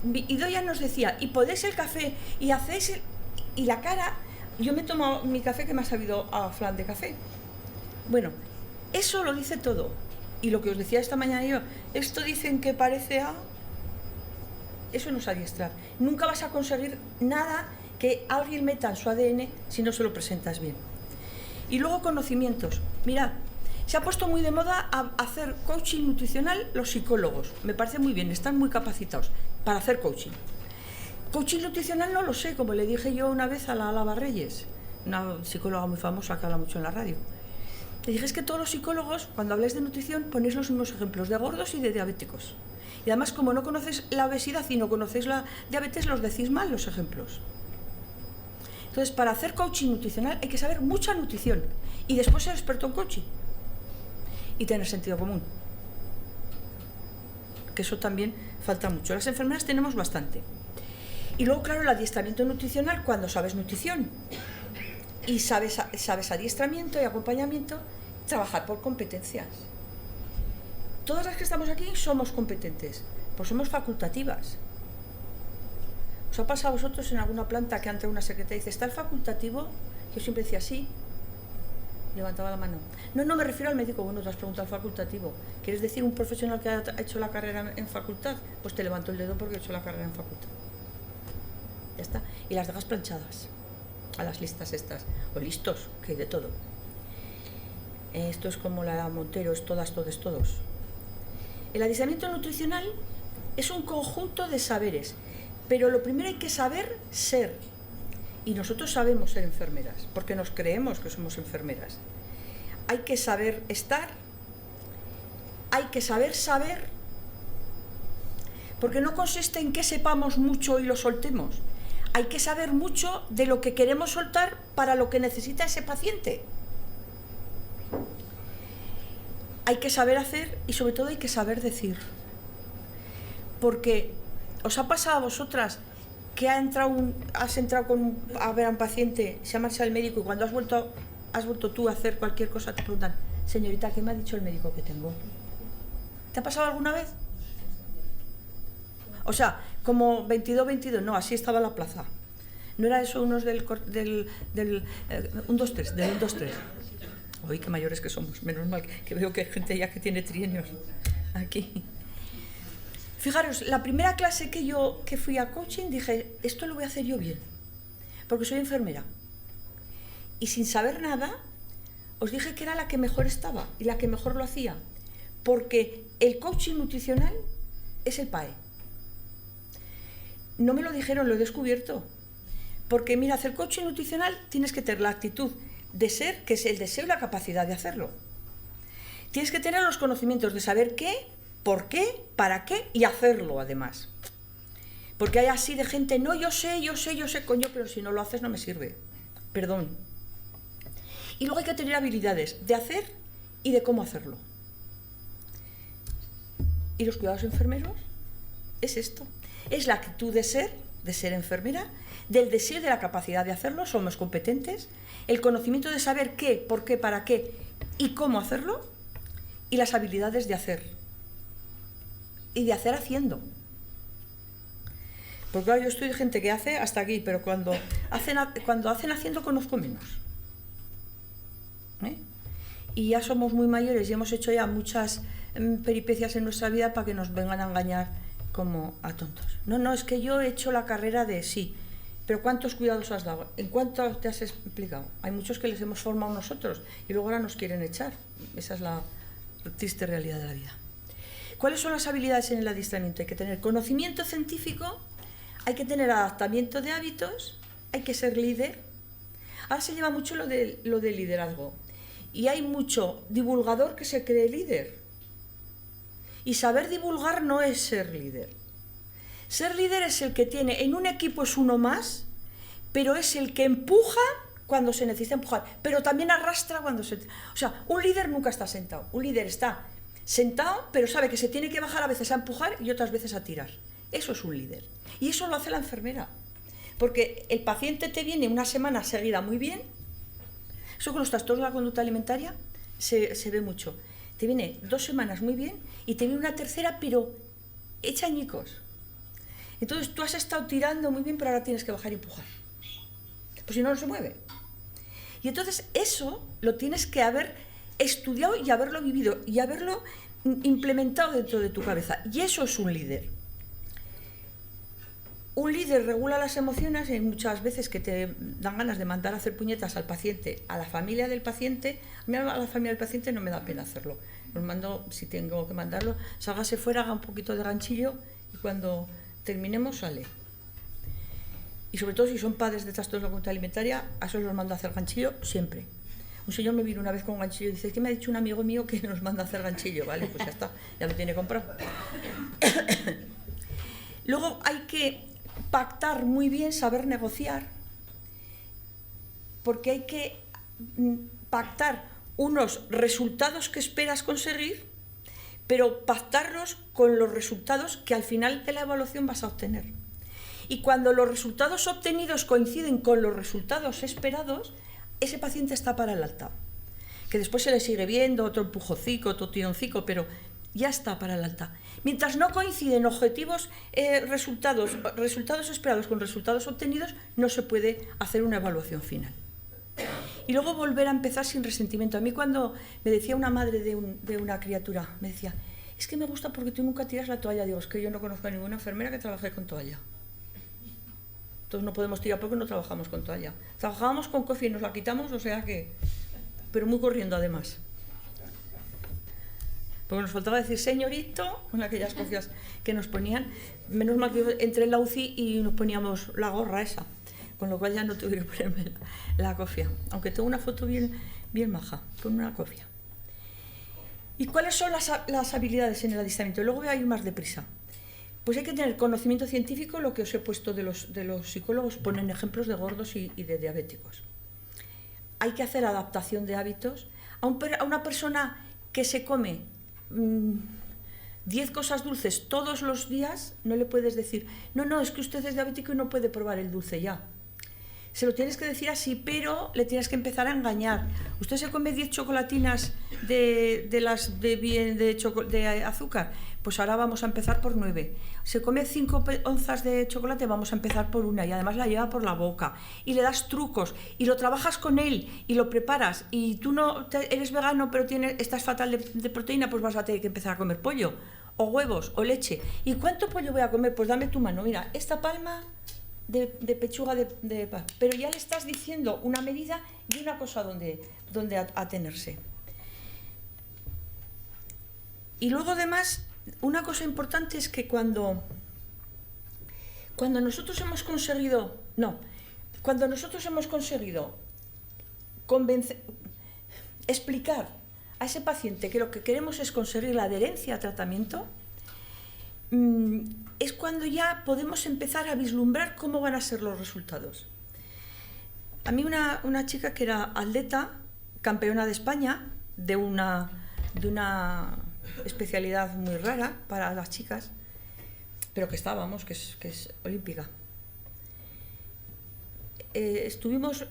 Idoia nos decía, y podéis el café, y hacéis y la cara, yo me he tomado mi café que me ha sabido a flan de café. Bueno, eso lo dice todo. Y lo que os decía esta mañana yo, esto dicen que parece a... Eso no es adiestrar. Nunca vas a conseguir nada que alguien meta en su ADN si no se lo presentas bien. Y luego conocimientos. Mirad, se ha puesto muy de moda hacer coaching nutricional los psicólogos. Me parece muy bien, están muy capacitados para hacer coaching. Coaching nutricional no lo sé, como le dije yo una vez a la Álava Reyes, una psicóloga muy famosa que habla mucho en la radio. Le dije, es que todos los psicólogos, cuando habláis de nutrición, ponéis los mismos ejemplos de gordos y de diabéticos. Y además, como no conocéis la obesidad y no conocéis la diabetes, los decís mal los ejemplos. Entonces, para hacer coaching nutricional hay que saber mucha nutrición y después ser experto en coaching y tener sentido común. Que eso también falta mucho. Las enfermeras tenemos bastante. Y luego, claro, el adiestramiento nutricional, cuando sabes nutrición y sabes adiestramiento y acompañamiento, trabajar por competencias. Todas las que estamos aquí somos competentes, pues somos facultativas. ¿Os ha pasado a vosotros en alguna planta que ante una secretaria dice, ¿está el facultativo? Yo siempre decía, sí. Levantaba la mano. No me refiero al médico. Bueno, te has preguntado facultativo. ¿Quieres decir un profesional que ha hecho la carrera en facultad? Pues te levanto el dedo porque he hecho la carrera en facultad. Ya está. Y las dejas planchadas a las listas estas. O listos, que hay de todo. Esto es como la Montero, es todas, todos. El adiestramiento nutricional es un conjunto de saberes. Pero lo primero hay que saber ser. Y nosotros sabemos ser enfermeras, porque nos creemos que somos enfermeras. Hay que saber estar, hay que saber, porque no consiste en que sepamos mucho y lo soltemos. Hay que saber mucho de lo que queremos soltar para lo que necesita ese paciente. Hay que saber hacer y sobre todo hay que saber decir. Porque ¿os ha pasado a vosotras que has entrado a ver a un paciente, se ha marchado el médico y cuando has vuelto tú a hacer cualquier cosa te preguntan, señorita, ¿qué me ha dicho el médico que tengo? ¿Te ha pasado alguna vez? O sea, como 22, no, así estaba la plaza. ¿No era eso unos del 1-2-3? Uy, qué mayores que somos, menos mal que veo que hay gente ya que tiene trienios aquí. Fijaros, la primera clase que fui a coaching dije, esto lo voy a hacer yo bien, porque soy enfermera. Y sin saber nada, os dije que era la que mejor estaba y la que mejor lo hacía, porque el coaching nutricional es el PAE. No me lo dijeron, lo he descubierto. Porque mira, hacer coaching nutricional tienes que tener la actitud de ser, que es el deseo y la capacidad de hacerlo. Tienes que tener los conocimientos de saber qué, por qué, para qué y hacerlo además. Porque hay así de gente, no, yo sé, coño, pero si no lo haces no me sirve. Perdón. Y luego hay que tener habilidades de hacer y de cómo hacerlo. Y los cuidados enfermeros es esto. Es la actitud de ser enfermera, del deseo y de la capacidad de hacerlo, somos competentes, el conocimiento de saber qué, por qué, para qué y cómo hacerlo, y las habilidades de hacer. Y de hacer haciendo. Porque claro, yo estoy de gente que hace hasta aquí, pero cuando hacen haciendo conozco menos. Y ya somos muy mayores y hemos hecho ya muchas peripecias en nuestra vida para que nos vengan a engañar como a tontos. No, es que yo he hecho la carrera de sí, pero ¿cuántos cuidados has dado? ¿En cuánto te has explicado? Hay muchos que les hemos formado nosotros y luego ahora nos quieren echar. Esa es la triste realidad de la vida. ¿Cuáles son las habilidades en el adiestramiento? Hay que tener conocimiento científico, hay que tener adaptamiento de hábitos, hay que ser líder. Ahora se lleva mucho lo de liderazgo y hay mucho divulgador que se cree líder. Y saber divulgar no es ser líder. Ser líder es el que tiene, en un equipo es uno más, pero es el que empuja cuando se necesita empujar, pero también arrastra cuando se... O sea, un líder nunca está sentado, un líder está sentado, pero sabe que se tiene que bajar a veces a empujar y otras veces a tirar. Eso es un líder. Y eso lo hace la enfermera. Porque el paciente te viene una semana seguida muy bien. Eso con los trastornos de la conducta alimentaria se ve mucho. Te viene 2 semanas muy bien y te viene una tercera, pero hecha añicos. Entonces tú has estado tirando muy bien, pero ahora tienes que bajar y empujar. Pues si no, no se mueve. Y entonces eso lo tienes que haber estudiado y haberlo vivido y haberlo implementado dentro de tu cabeza. Y eso es un líder. Un líder regula las emociones, y muchas veces que te dan ganas de mandar a hacer puñetas al paciente, a la familia del paciente. A mí a la familia del paciente no me da pena hacerlo. Los mando, si tengo que mandarlo, sálgase fuera, haga un poquito de ganchillo y cuando terminemos sale. Y sobre todo si son padres de trastornos de la conducta alimentaria, a esos los mando a hacer ganchillo siempre. Un señor me vino una vez con ganchillo y dice, es que me ha dicho un amigo mío que nos manda a hacer ganchillo. Vale, pues ya está, ya lo tiene comprado. Luego hay que pactar muy bien, saber negociar, porque hay que pactar unos resultados que esperas conseguir, pero pactarlos con los resultados que al final de la evaluación vas a obtener. Y cuando los resultados obtenidos coinciden con los resultados esperados, ese paciente está para el alta. Que después se le sigue viendo, otro empujocico, otro tironcico, pero ya está para el alta. Mientras no coinciden objetivos, resultados esperados con resultados obtenidos, no se puede hacer una evaluación final. Y luego volver a empezar sin resentimiento. A mí cuando me decía una madre de una criatura, me decía, es que me gusta porque tú nunca tiras la toalla. Digo, es que yo no conozco a ninguna enfermera que trabaje con toalla. Entonces no podemos tirar porque no trabajamos con toalla. Trabajábamos con cofia y nos la quitamos, o sea que... Pero muy corriendo además. Porque nos faltaba decir señorito con aquellas cofias que nos ponían. Menos mal que entré en la UCI y nos poníamos la gorra esa. Con lo cual ya no tuve que ponerme la cofia. Aunque tengo una foto bien maja, con una cofia. ¿Y cuáles son las habilidades en el adiestramiento? Luego voy a ir más deprisa. Pues hay que tener conocimiento científico, lo que os he puesto de los psicólogos, ponen ejemplos de gordos y de diabéticos. Hay que hacer adaptación de hábitos. A una persona que se come 10 cosas dulces todos los días, no le puedes decir, no, es que usted es diabético y no puede probar el dulce ya. Se lo tienes que decir así, pero le tienes que empezar a engañar. Usted se come 10 chocolatinas de azúcar, pues ahora vamos a empezar por 9. Se come 5 onzas de chocolate, vamos a empezar por 1 y además la lleva por la boca. Y le das trucos y lo trabajas con él y lo preparas. Y tú no eres vegano, pero estás fatal de proteína, pues vas a tener que empezar a comer pollo o huevos o leche. ¿Y cuánto pollo voy a comer? Pues dame tu mano. Mira, esta palma de pechuga de paz. Pero ya le estás diciendo una medida y una cosa donde atenerse. Y luego además, una cosa importante es que cuando nosotros hemos conseguido explicar a ese paciente que lo que queremos es conseguir la adherencia al tratamiento, es cuando ya podemos empezar a vislumbrar cómo van a ser los resultados. A mí una chica que era atleta, campeona de España, de una especialidad muy rara para las chicas, pero que que es olímpica. Estuvimos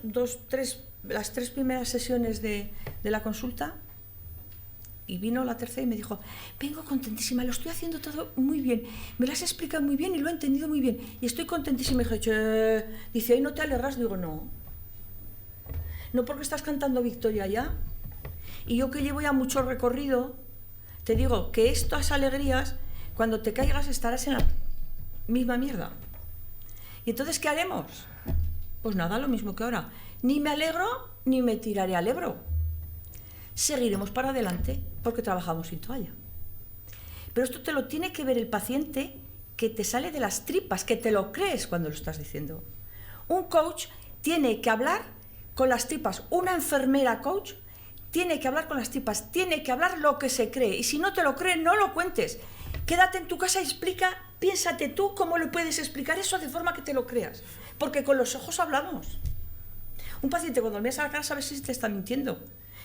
las 3 primeras sesiones de la consulta y vino la tercera y me dijo, vengo contentísima, lo estoy haciendo todo muy bien, me lo has explicado muy bien y lo he entendido muy bien y estoy contentísima. Y dije, dice, ¿ahí no te alegras? Digo, no porque estás cantando victoria ya. Y yo que llevo ya mucho recorrido, te digo que estas alegrías, cuando te caigas estarás en la misma mierda. ¿Y entonces qué haremos? Pues nada, lo mismo que ahora. Ni me alegro, ni me tiraré al Ebro. Seguiremos para adelante, porque trabajamos sin toalla. Pero esto te lo tiene que ver el paciente, que te sale de las tripas, que te lo crees cuando lo estás diciendo. Un coach tiene que hablar con las tripas. Una enfermera coach tiene que hablar con las tripas, tiene que hablar lo que se cree. Y si no te lo crees, no lo cuentes. Quédate en tu casa y explica, piénsate tú cómo le puedes explicar eso de forma que te lo creas. Porque con los ojos hablamos. Un paciente cuando le miras a la cara sabes si te está mintiendo.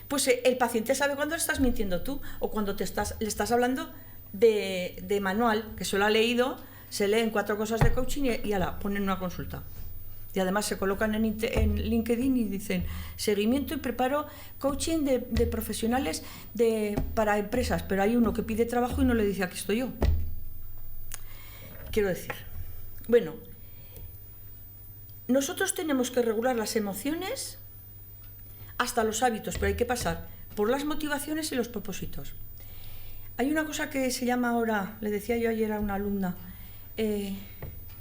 pues el paciente sabe cuándo le estás mintiendo tú o cuando le estás hablando de manual, que solo ha leído, se leen 4 cosas de coaching y ala, ponen una consulta. Y además se colocan en LinkedIn y dicen seguimiento y preparo coaching de profesionales para empresas, pero hay uno que pide trabajo y no le dice aquí estoy yo. Quiero decir, bueno, nosotros tenemos que regular las emociones hasta los hábitos, pero hay que pasar por las motivaciones y los propósitos. Hay una cosa que se llama ahora, le decía yo ayer a una alumna,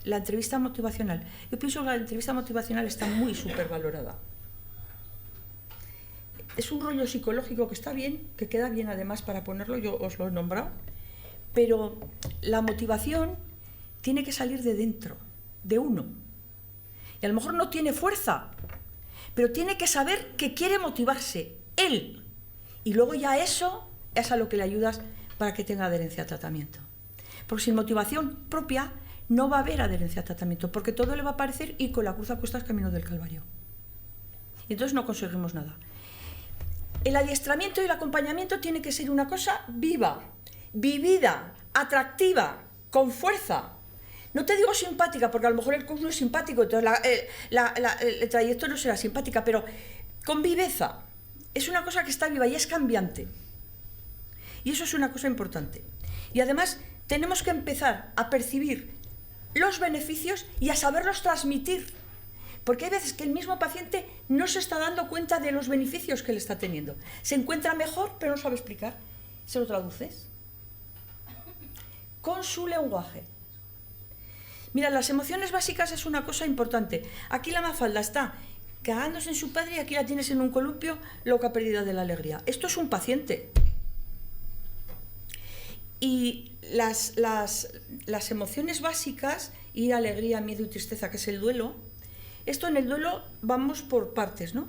la entrevista motivacional. Yo pienso que la entrevista motivacional está muy supervalorada. Es un rollo psicológico que está bien, que queda bien además para ponerlo, yo os lo he nombrado, pero la motivación tiene que salir de dentro, de uno. Y a lo mejor no tiene fuerza, pero tiene que saber que quiere motivarse, él. Y luego ya eso es a lo que le ayudas para que tenga adherencia al tratamiento. Porque sin motivación propia no va a haber adherencia al tratamiento, porque todo le va a parecer ir con la cruz a cuestas camino del Calvario. Y entonces no conseguimos nada. El adiestramiento y el acompañamiento tiene que ser una cosa viva, vivida, atractiva, con fuerza. No te digo simpática, porque a lo mejor el curso es simpático, entonces el trayecto no será simpática, pero con viveza. Es una cosa que está viva y es cambiante. Y eso es una cosa importante. Y además tenemos que empezar a percibir los beneficios y a saberlos transmitir. Porque hay veces que el mismo paciente no se está dando cuenta de los beneficios que le está teniendo. Se encuentra mejor, pero no sabe explicar. ¿Se lo traduces? Con su lenguaje. Mira, las emociones básicas es una cosa importante. Aquí la Mafalda está cagándose en su padre y aquí la tienes en un columpio loca perdida de la alegría. Esto es un paciente. Y las emociones básicas, ira, alegría, miedo y tristeza, que es el duelo, esto en el duelo vamos por partes, ¿no?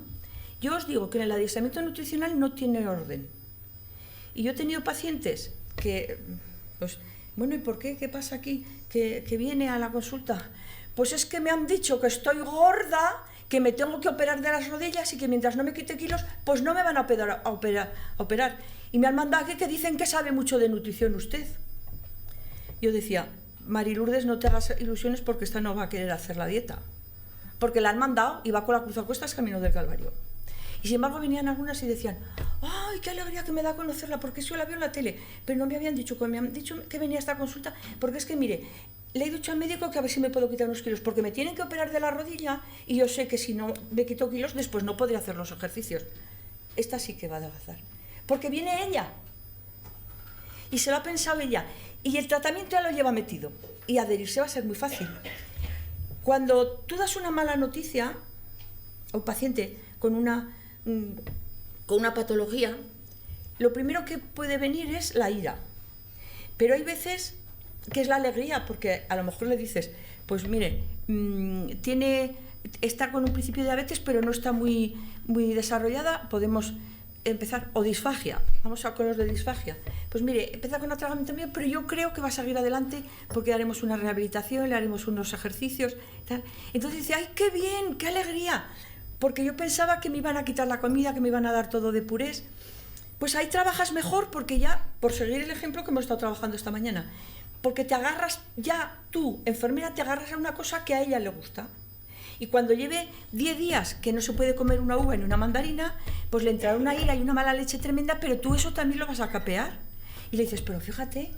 Yo os digo que en el adiestramiento nutricional no tiene orden. Y yo he tenido pacientes que, pues, bueno, ¿y por qué? ¿Qué pasa aquí? Que viene a la consulta. Pues es que me han dicho que estoy gorda, que me tengo que operar de las rodillas y que mientras no me quite kilos, pues no me van a operar. Y me han mandado aquí que dicen que sabe mucho de nutrición usted. Yo decía, Mari Lourdes, no te hagas ilusiones porque esta no va a querer hacer la dieta. Porque la han mandado y va con la cruz a cuestas camino del Calvario. Y sin embargo venían algunas y decían, ¡ay, qué alegría que me da conocerla! Porque yo la veo en la tele. Pero no me habían dicho, me han dicho que venía a esta consulta, porque es que, mire, le he dicho al médico que a ver si me puedo quitar unos kilos, porque me tienen que operar de la rodilla y yo sé que si no me quito kilos, después no podré hacer los ejercicios. Esta sí que va a adelgazar. Porque viene ella. Y se lo ha pensado ella. Y el tratamiento ya lo lleva metido. Y adherirse va a ser muy fácil. Cuando tú das una mala noticia a un paciente con una patología, lo primero que puede venir es la ira. Pero hay veces que es la alegría, porque a lo mejor le dices, pues mire, está con un principio de diabetes, pero no está muy desarrollada, podemos empezar, o disfagia, vamos a con los de disfagia. Pues mire, empieza con atragantamiento bien, pero yo creo que va a seguir adelante porque haremos una rehabilitación, le haremos unos ejercicios, tal. Entonces dice, ¡ay, qué bien, qué alegría! Porque yo pensaba que me iban a quitar la comida, que me iban a dar todo de purés. Pues ahí trabajas mejor porque ya, por seguir el ejemplo que hemos estado trabajando esta mañana, porque te agarras, ya tú, enfermera, te agarras a una cosa que a ella le gusta. Y cuando lleve 10 días que no se puede comer una uva ni una mandarina, pues le entrará una ira y una mala leche tremenda, pero tú eso también lo vas a capear. Y le dices, pero fíjate,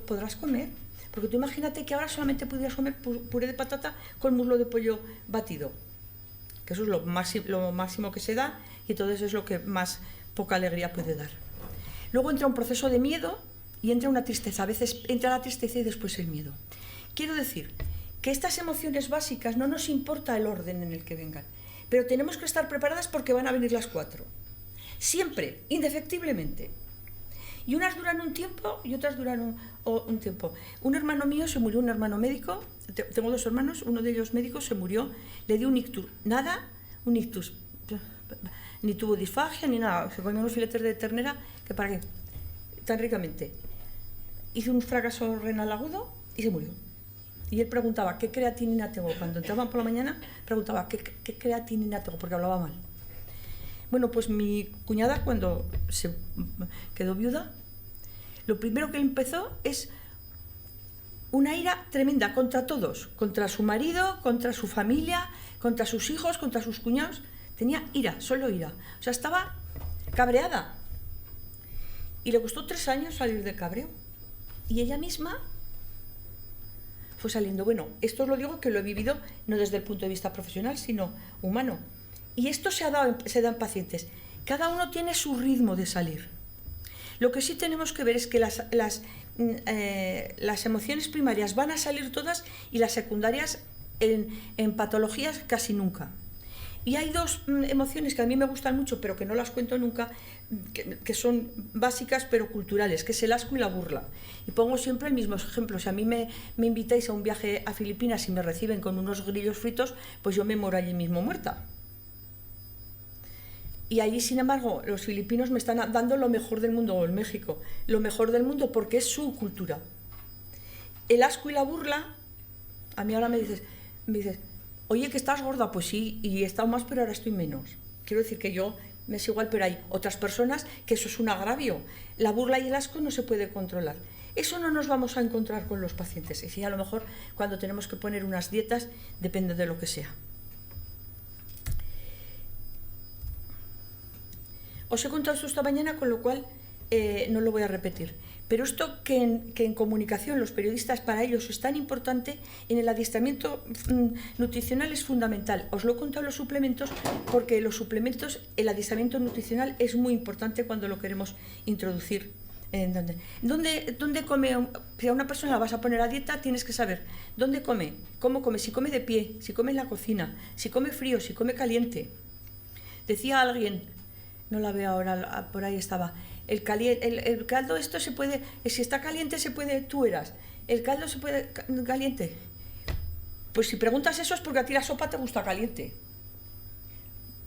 podrás comer. Porque tú imagínate que ahora solamente pudieras comer puré de patata con muslo de pollo batido. Que eso es lo máximo que se da y entonces es lo que más poca alegría puede dar. Luego entra un proceso de miedo y entra una tristeza. A veces entra la tristeza y después el miedo. Quiero decir que estas emociones básicas no nos importa el orden en el que vengan, pero tenemos que estar preparadas porque van a venir las 4. Siempre, indefectiblemente. Y unas duran un tiempo y otras duran un tiempo. Un hermano mío se murió, un hermano médico, tengo 2 hermanos, uno de ellos médico se murió, le dio un ictus, un ictus, ni tuvo disfagia ni nada, se comió unos filetes de ternera, que para qué, tan ricamente. Hizo un fracaso renal agudo y se murió. Y él preguntaba, ¿qué creatinina tengo? Cuando entraban por la mañana, preguntaba, ¿qué creatinina tengo? Porque hablaba mal. Bueno, pues mi cuñada, cuando se quedó viuda, lo primero que empezó es una ira tremenda contra todos, contra su marido, contra su familia, contra sus hijos, contra sus cuñados. Tenía ira, solo ira. O sea, estaba cabreada. Y le costó 3 años salir del cabreo. Y ella misma fue saliendo. Bueno, esto os lo digo que lo he vivido no desde el punto de vista profesional, sino humano. Y esto se da en pacientes. Cada uno tiene su ritmo de salir. Lo que sí tenemos que ver es que las emociones primarias van a salir todas y las secundarias en patologías casi nunca. Y hay 2 emociones que a mí me gustan mucho, pero que no las cuento nunca, que son básicas pero culturales, que es el asco y la burla. Y pongo siempre el mismo ejemplo. Si a mí me invitáis a un viaje a Filipinas y me reciben con unos grillos fritos, pues yo me muero allí mismo muerta. Y allí, sin embargo, los filipinos me están dando lo mejor del mundo, o en México, lo mejor del mundo porque es su cultura. El asco y la burla, a mí ahora me dices, oye, que estás gorda, pues sí, y he estado más, pero ahora estoy menos. Quiero decir que yo me es igual, pero hay otras personas que eso es un agravio. La burla y el asco no se puede controlar. Eso no nos vamos a encontrar con los pacientes. Y sí, a lo mejor cuando tenemos que poner unas dietas, depende de lo que sea. Os he contado esto esta mañana, con lo cual no lo voy a repetir. Pero esto que en comunicación los periodistas, para ellos es tan importante, en el adiestramiento nutricional es fundamental. Os lo he contado en los suplementos porque los suplementos, el adiestramiento nutricional es muy importante cuando lo queremos introducir. ¿Dónde come? Si a una persona la vas a poner a dieta, tienes que saber dónde come, cómo come, si come de pie, si come en la cocina, si come frío, si come caliente. Decía alguien, no la veo ahora, por ahí estaba, el caldo esto se puede, si está caliente se puede, tú eras, el caldo se puede caliente. Pues si preguntas eso es porque a ti la sopa te gusta caliente,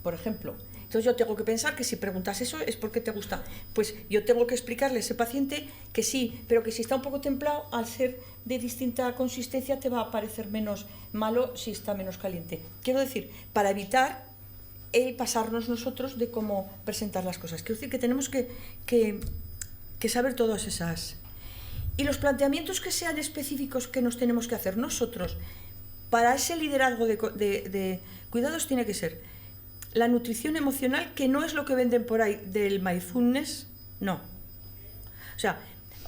por ejemplo. Entonces yo tengo que pensar que si preguntas eso es porque te gusta. Pues yo tengo que explicarle a ese paciente que sí, pero que si está un poco templado, al ser de distinta consistencia te va a parecer menos malo si está menos caliente. Quiero decir, para evitar el pasarnos nosotros de cómo presentar las cosas. Quiero decir que tenemos que saber todas esas. Y los planteamientos que sean específicos que nos tenemos que hacer nosotros para ese liderazgo de cuidados tiene que ser la nutrición emocional, que no es lo que venden por ahí del mindfulness, no. O sea,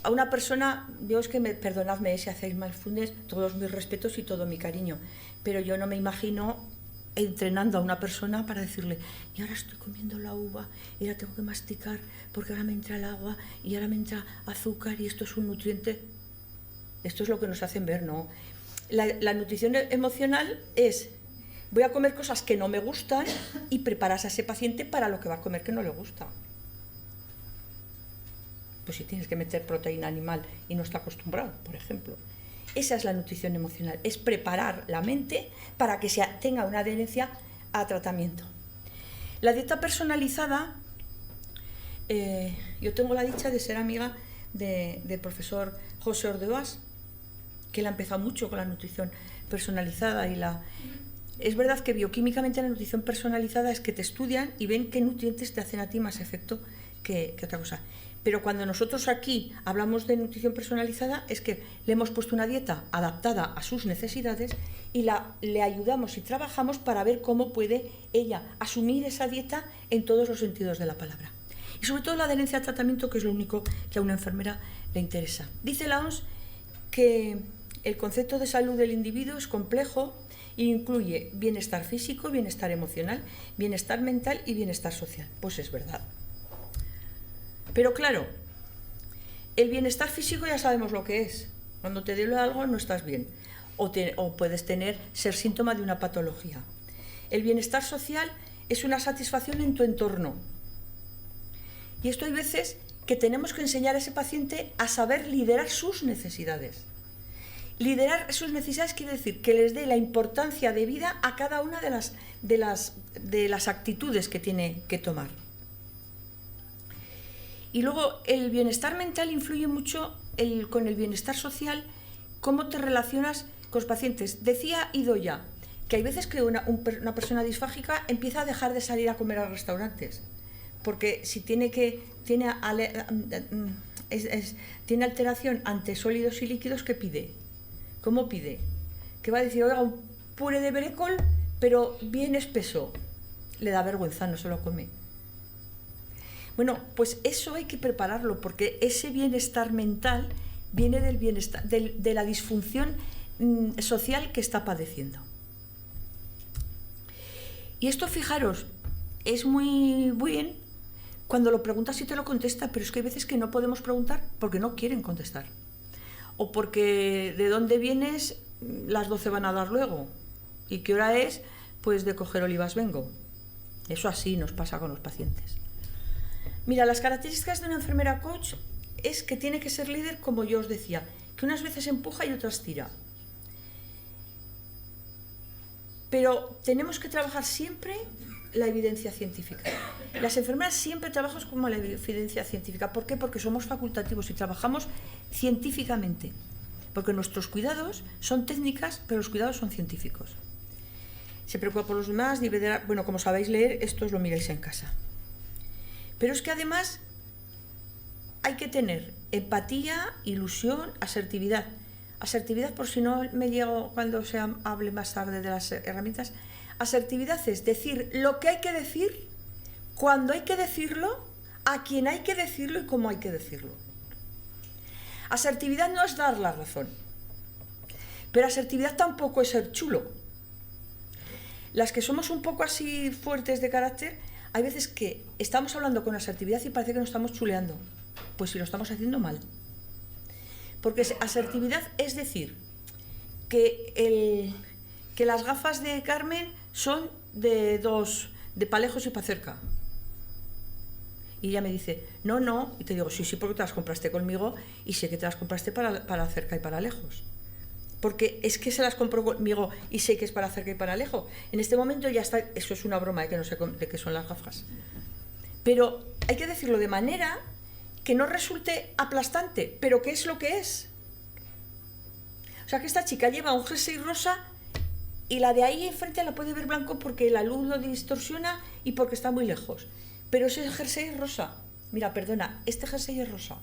a una persona, yo es que perdonadme si hacéis mindfulness, todos mis respetos y todo mi cariño, pero yo no me imagino entrenando a una persona para decirle, y ahora estoy comiendo la uva, y ahora tengo que masticar porque ahora me entra el agua y ahora me entra azúcar y esto es un nutriente. Esto es lo que nos hacen ver, ¿no? La nutrición emocional es, voy a comer cosas que no me gustan y preparas a ese paciente para lo que va a comer que no le gusta. Pues si tienes que meter proteína animal y no está acostumbrado, por ejemplo. Esa es la nutrición emocional, es preparar la mente para que tenga una adherencia a tratamiento. La dieta personalizada, yo tengo la dicha de ser amiga del profesor José Ordeoas, que él ha empezado mucho con la nutrición personalizada. Es verdad que bioquímicamente la nutrición personalizada es que te estudian y ven qué nutrientes te hacen a ti más efecto que otra cosa. Pero cuando nosotros aquí hablamos de nutrición personalizada es que le hemos puesto una dieta adaptada a sus necesidades y le ayudamos y trabajamos para ver cómo puede ella asumir esa dieta en todos los sentidos de la palabra. Y sobre todo la adherencia al tratamiento, que es lo único que a una enfermera le interesa. Dice la OMS que el concepto de salud del individuo es complejo e incluye bienestar físico, bienestar emocional, bienestar mental y bienestar social. Pues es verdad. Pero claro, el bienestar físico ya sabemos lo que es. Cuando te duele algo no estás bien. O puedes ser síntoma de una patología. El bienestar social es una satisfacción en tu entorno. Y esto hay veces que tenemos que enseñar a ese paciente a saber liderar sus necesidades. Liderar sus necesidades quiere decir que les dé la importancia de vida a cada una de las actitudes que tiene que tomar. Y luego el bienestar mental influye mucho con el bienestar social, cómo te relacionas con los pacientes. Decía Idoia que hay veces que una persona disfágica empieza a dejar de salir a comer a restaurantes, porque si tiene alteración ante sólidos y líquidos, ¿qué pide? ¿Cómo pide? Que va a decir, oiga, un puré de brécol, pero bien espeso. Le da vergüenza, no se lo come. Bueno, pues eso hay que prepararlo, porque ese bienestar mental viene del bienestar, de la disfunción social que está padeciendo. Y esto, fijaros, es muy bien cuando lo preguntas y te lo contesta, pero es que hay veces que no podemos preguntar porque no quieren contestar. O porque de dónde vienes, las 12 van a dar luego. ¿Y qué hora es? Pues de coger olivas vengo. Eso así nos pasa con los pacientes. Mira, las características de una enfermera coach es que tiene que ser líder, como yo os decía, que unas veces empuja y otras tira. Pero tenemos que trabajar siempre la evidencia científica. Las enfermeras siempre trabajamos como la evidencia científica. ¿Por qué? Porque somos facultativos y trabajamos científicamente. Porque nuestros cuidados son técnicas, pero los cuidados son científicos. Se preocupa por los demás, bueno, como sabéis leer, esto os lo miráis en casa. Pero es que además hay que tener empatía, ilusión, asertividad. Asertividad, por si no me llego cuando hable más tarde de las herramientas. Asertividad es decir lo que hay que decir, cuando hay que decirlo, a quién hay que decirlo y cómo hay que decirlo. Asertividad no es dar la razón, pero asertividad tampoco es ser chulo. Las que somos un poco así fuertes de carácter, hay veces que estamos hablando con asertividad y parece que nos estamos chuleando. Pues si lo estamos haciendo mal. Porque asertividad es decir que las gafas de Carmen son de Palejos y Pacerca. Y ella me dice, no, y te digo, sí, porque te las compraste conmigo y sé que te las compraste para cerca y para lejos. Porque es que se las compró conmigo y sé que es para cerca y para lejos. En este momento ya está, eso es una broma, que no sé de qué son las gafas. Pero hay que decirlo de manera que no resulte aplastante, pero que es lo que es. O sea, que esta chica lleva un jersey rosa y la de ahí enfrente la puede ver blanco porque la luz lo distorsiona y porque está muy lejos. Pero ese jersey es rosa. Mira, perdona, este jersey es rosa.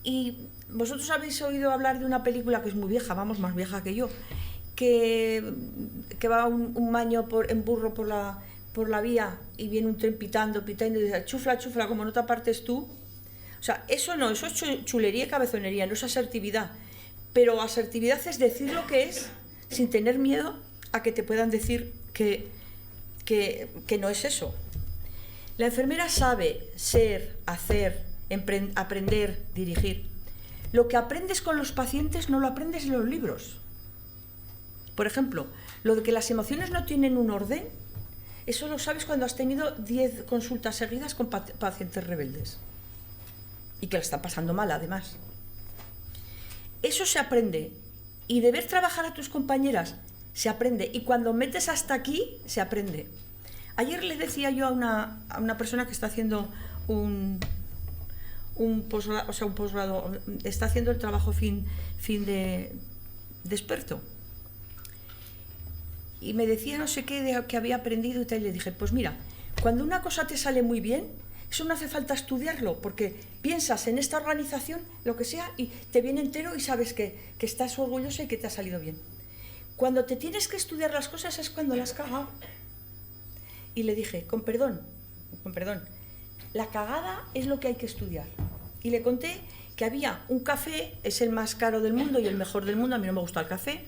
Y vosotros habéis oído hablar de una película que es muy vieja, vamos, más vieja que yo, que va un maño en burro por la vía y viene un tren pitando y dice, chufla, como no te apartes tú. O sea, eso no, eso es chulería y cabezonería, no es asertividad. Pero asertividad es decir lo que es sin tener miedo a que te puedan decir que no es eso. La enfermera sabe ser, hacer, aprender, dirigir. Lo que aprendes con los pacientes no lo aprendes en los libros. Por ejemplo, lo de que las emociones no tienen un orden, eso lo sabes cuando has tenido 10 consultas seguidas con pacientes rebeldes. Y que la están pasando mal, además. Eso se aprende. Y de ver trabajar a tus compañeras se aprende. Y cuando metes hasta aquí, se aprende. Ayer le decía yo a una persona que está haciendo un posgrado, está haciendo el trabajo fin de experto. Y me decía no sé qué que había aprendido y tal. Y le dije, pues mira, cuando una cosa te sale muy bien, eso no hace falta estudiarlo, porque piensas en esta organización, lo que sea, y te viene entero y sabes que estás orgullosa y que te ha salido bien. Cuando te tienes que estudiar las cosas es cuando las has cagado. Y le dije, con perdón, la cagada es lo que hay que estudiar. Y le conté que había un café, es el más caro del mundo y el mejor del mundo, a mí no me gusta el café,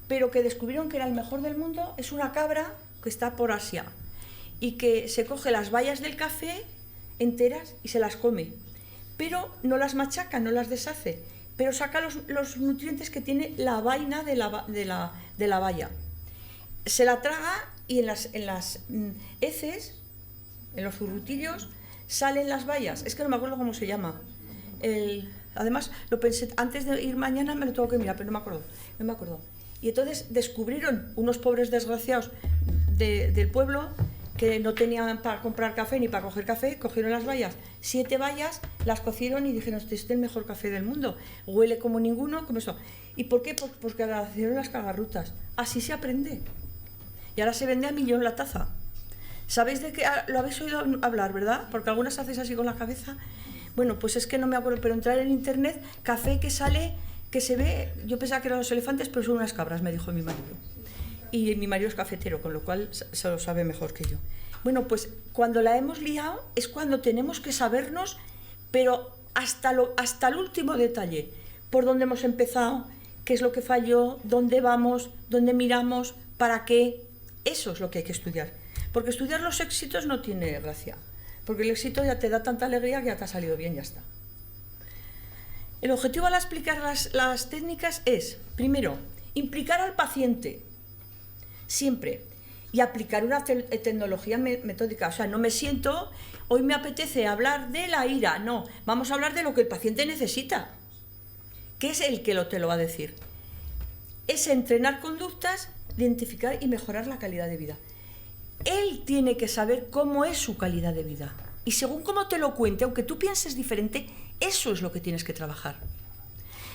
pero que descubrieron que era el mejor del mundo, es una cabra que está por Asia y que se coge las bayas del café enteras y se las come, pero no las machaca, no las deshace, pero saca los nutrientes que tiene la vaina de la baya. Se la traga y en las heces, en los zurrutillos, salen las bayas. Es que no me acuerdo cómo se llama. Además, lo pensé, antes de ir mañana me lo tengo que mirar, pero no me acuerdo. Y entonces descubrieron unos pobres desgraciados del pueblo que no tenían para comprar café ni para coger café, cogieron las bayas, 7 bayas, las cocieron y dijeron, este es el mejor café del mundo, huele como ninguno, como eso. ¿Y por qué? Porque hicieron las cagarrutas. Así se aprende. Y ahora se vende a 1 millón la taza. ¿Sabéis de qué? Lo habéis oído hablar, ¿verdad? Porque algunas hacéis así con la cabeza. Bueno, pues es que no me acuerdo, pero entrar en internet, café que sale, que se ve, yo pensaba que eran los elefantes, pero son unas cabras, me dijo mi marido. Y mi marido es cafetero, con lo cual se lo sabe mejor que yo. Bueno, pues cuando la hemos liado es cuando tenemos que sabernos, pero hasta el último detalle, por dónde hemos empezado, qué es lo que falló, dónde vamos, dónde miramos, para qué. Eso es lo que hay que estudiar. Porque estudiar los éxitos no tiene gracia. Porque el éxito ya te da tanta alegría que ya te ha salido bien, ya está. El objetivo al explicar las técnicas es, primero, implicar al paciente, siempre, y aplicar una tecnología metódica. O sea, no me siento, hoy me apetece hablar de la ira, no, vamos a hablar de lo que el paciente necesita, que es el que te lo va a decir. Es entrenar conductas, identificar y mejorar la calidad de vida. Él tiene que saber cómo es su calidad de vida. Y según cómo te lo cuente, aunque tú pienses diferente, eso es lo que tienes que trabajar.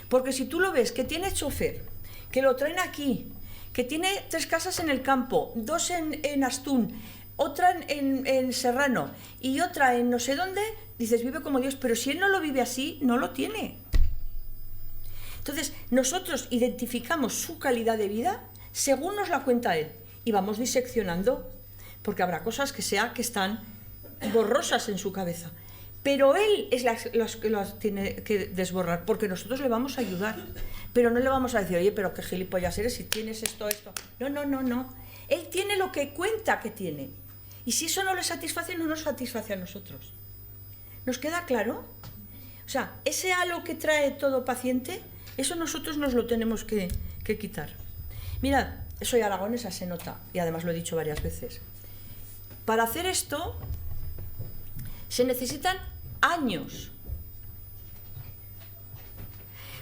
Porque si tú lo ves, que tiene chofer, que lo traen aquí, que tiene 3 casas en el campo, 2 en Astún, otra en Serrano y otra en no sé dónde, dices, vive como Dios, pero si él no lo vive así, no lo tiene. Entonces, nosotros identificamos su calidad de vida según nos la cuenta él y vamos diseccionando, porque habrá cosas que están borrosas en su cabeza. Pero él es los que las tiene que desborrar, porque nosotros le vamos a ayudar. Pero no le vamos a decir, oye, pero qué gilipollas eres si tienes esto. No. Él tiene lo que cuenta que tiene. Y si eso no le satisface, no nos satisface a nosotros. ¿Nos queda claro? O sea, ese halo que trae todo paciente, eso nosotros nos lo tenemos que quitar. Mirad, soy aragonesa, se nota, y además lo he dicho varias veces. Para hacer esto se necesitan años.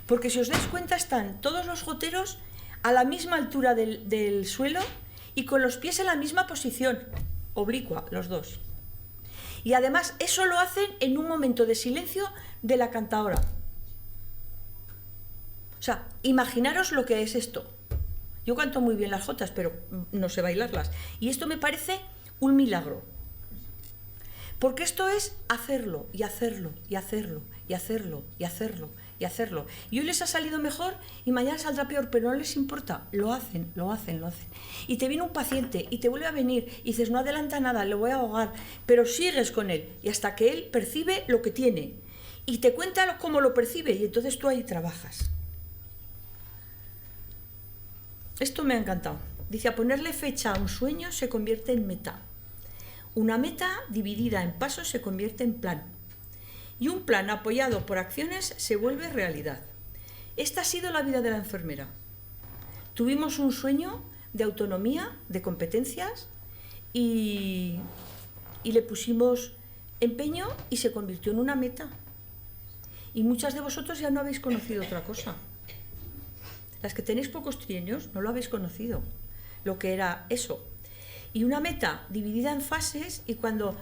Porque si os dais cuenta están todos los goteros a la misma altura del suelo y con los pies en la misma posición, oblicua, los dos. Y además eso lo hacen en un momento de silencio de la cantadora. O sea, imaginaros lo que es esto. Yo canto muy bien las jotas, pero no sé bailarlas. Y esto me parece un milagro. Porque esto es hacerlo, y hacerlo, y hacerlo, y hacerlo, y hacerlo, y hacerlo. Y hoy les ha salido mejor y mañana saldrá peor, pero no les importa. Lo hacen. Y te viene un paciente y te vuelve a venir y dices, no adelanta nada, le voy a ahogar, pero sigues con él. Y hasta que él percibe lo que tiene. Y te cuenta cómo lo percibe y entonces tú ahí trabajas. Esto me ha encantado. Dice, a ponerle fecha a un sueño se convierte en meta. Una meta dividida en pasos se convierte en plan. Y un plan apoyado por acciones se vuelve realidad. Esta ha sido la vida de la enfermera. Tuvimos un sueño de autonomía, de competencias y le pusimos empeño y se convirtió en una meta. Y muchas de vosotros ya no habéis conocido otra cosa. Las que tenéis pocos trienios no lo habéis conocido, lo que era eso. Y una meta dividida en fases y cuando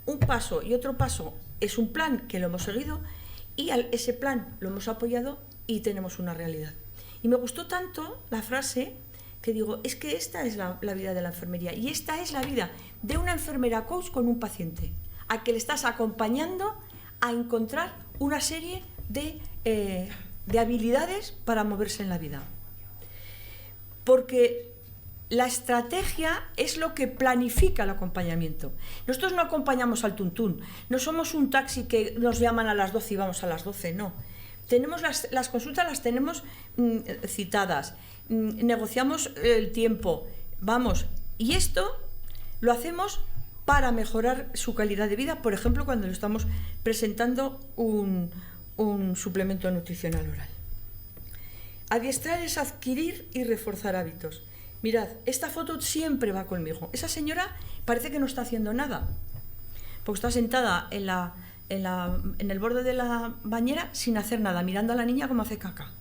un paso y otro paso es un plan que lo hemos seguido y ese plan lo hemos apoyado y tenemos una realidad. Y me gustó tanto la frase que digo, es que esta es la vida de la enfermería y esta es la vida de una enfermera coach con un paciente, al que le estás acompañando a encontrar una serie de habilidades para moverse en la vida. Porque la estrategia es lo que planifica el acompañamiento. Nosotros no acompañamos al tuntún, no somos un taxi que nos llaman a las 12 y vamos a las 12, no. Tenemos las consultas las tenemos citadas, negociamos el tiempo, vamos, y esto lo hacemos para mejorar su calidad de vida, por ejemplo, cuando le estamos presentando un suplemento nutricional oral. Adiestrar es adquirir y reforzar hábitos. Mirad, esta foto siempre va conmigo. Esa señora parece que no está haciendo nada, porque está sentada en el borde de la bañera sin hacer nada, mirando a la niña como hace caca.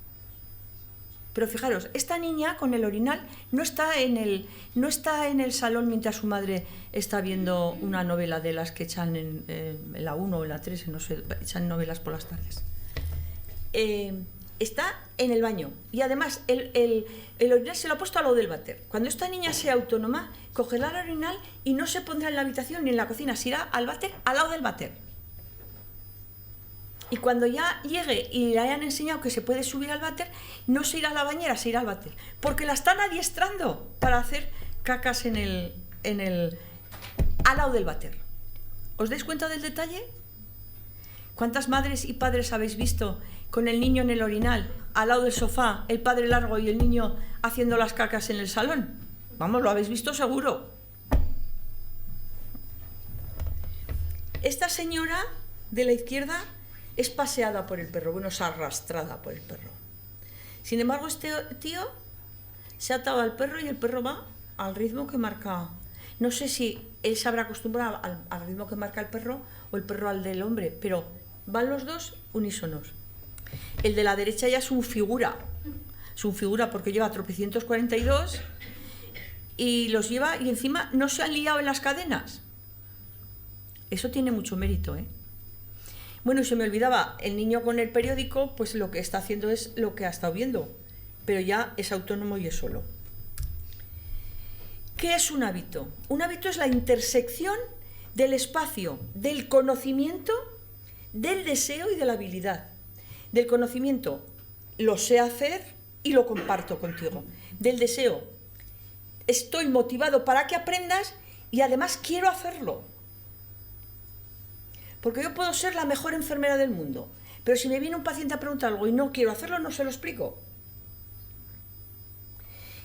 Pero fijaros, esta niña con el orinal no está en el salón mientras su madre está viendo una novela de las que echan en la 1 o en la 3, no sé, echan novelas por las tardes. Está en el baño y además el orinal se lo ha puesto al lado del váter. Cuando esta niña sea autónoma, cogerá el orinal y no se pondrá en la habitación ni en la cocina, se irá al váter, al lado del váter. Y cuando ya llegue y le hayan enseñado que se puede subir al váter, no se irá a la bañera, se irá al váter, porque la están adiestrando para hacer cacas al lado del váter. ¿Os dais cuenta del detalle? ¿Cuántas madres y padres habéis visto con el niño en el orinal, al lado del sofá, el padre largo y el niño haciendo las cacas en el salón? Vamos, lo habéis visto seguro. Esta señora de la izquierda es paseada por el perro, bueno, es arrastrada por el perro. Sin embargo, este tío se ha atado al perro y el perro va al ritmo que marca. No sé si él se habrá acostumbrado al ritmo que marca el perro o el perro al del hombre, pero van los dos unísonos. El de la derecha ya es un figura porque lleva tropecientos 42 y los lleva y encima no se han liado en las cadenas. Eso tiene mucho mérito, ¿eh? Bueno, y se me olvidaba, el niño con el periódico, pues lo que está haciendo es lo que ha estado viendo, pero ya es autónomo y es solo. ¿Qué es un hábito? Un hábito es la intersección del espacio, del conocimiento, del deseo y de la habilidad. Del conocimiento, lo sé hacer y lo comparto contigo. Del deseo, estoy motivado para que aprendas y además quiero hacerlo. Porque yo puedo ser la mejor enfermera del mundo, pero si me viene un paciente a preguntar algo y no quiero hacerlo, no se lo explico.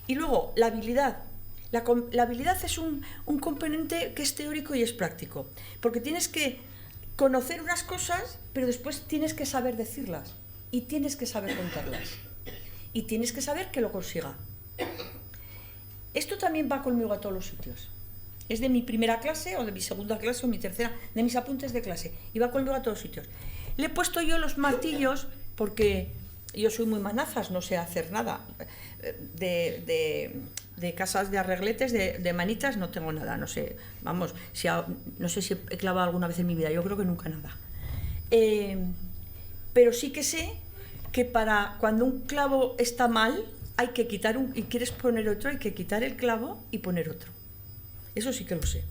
Y luego, la habilidad. La habilidad es un componente que es teórico y es práctico, porque tienes que conocer unas cosas, pero después tienes que saber decirlas, y tienes que saber contarlas, y tienes que saber que lo consiga. Esto también va conmigo a todos los sitios. Es de mi primera clase, o de mi segunda clase, o mi tercera, de mis apuntes de clase, y va conmigo a todos sitios. Le he puesto yo los martillos, porque yo soy muy manazas, no sé hacer nada. De casas de arregletes, de manitas, no tengo nada, no sé, vamos, no sé si he clavado alguna vez en mi vida, yo creo que nunca nada. Pero sí que sé que para cuando un clavo está mal, hay que quitar y quieres poner otro, hay que quitar el clavo y poner otro. Eso sí que lo sé.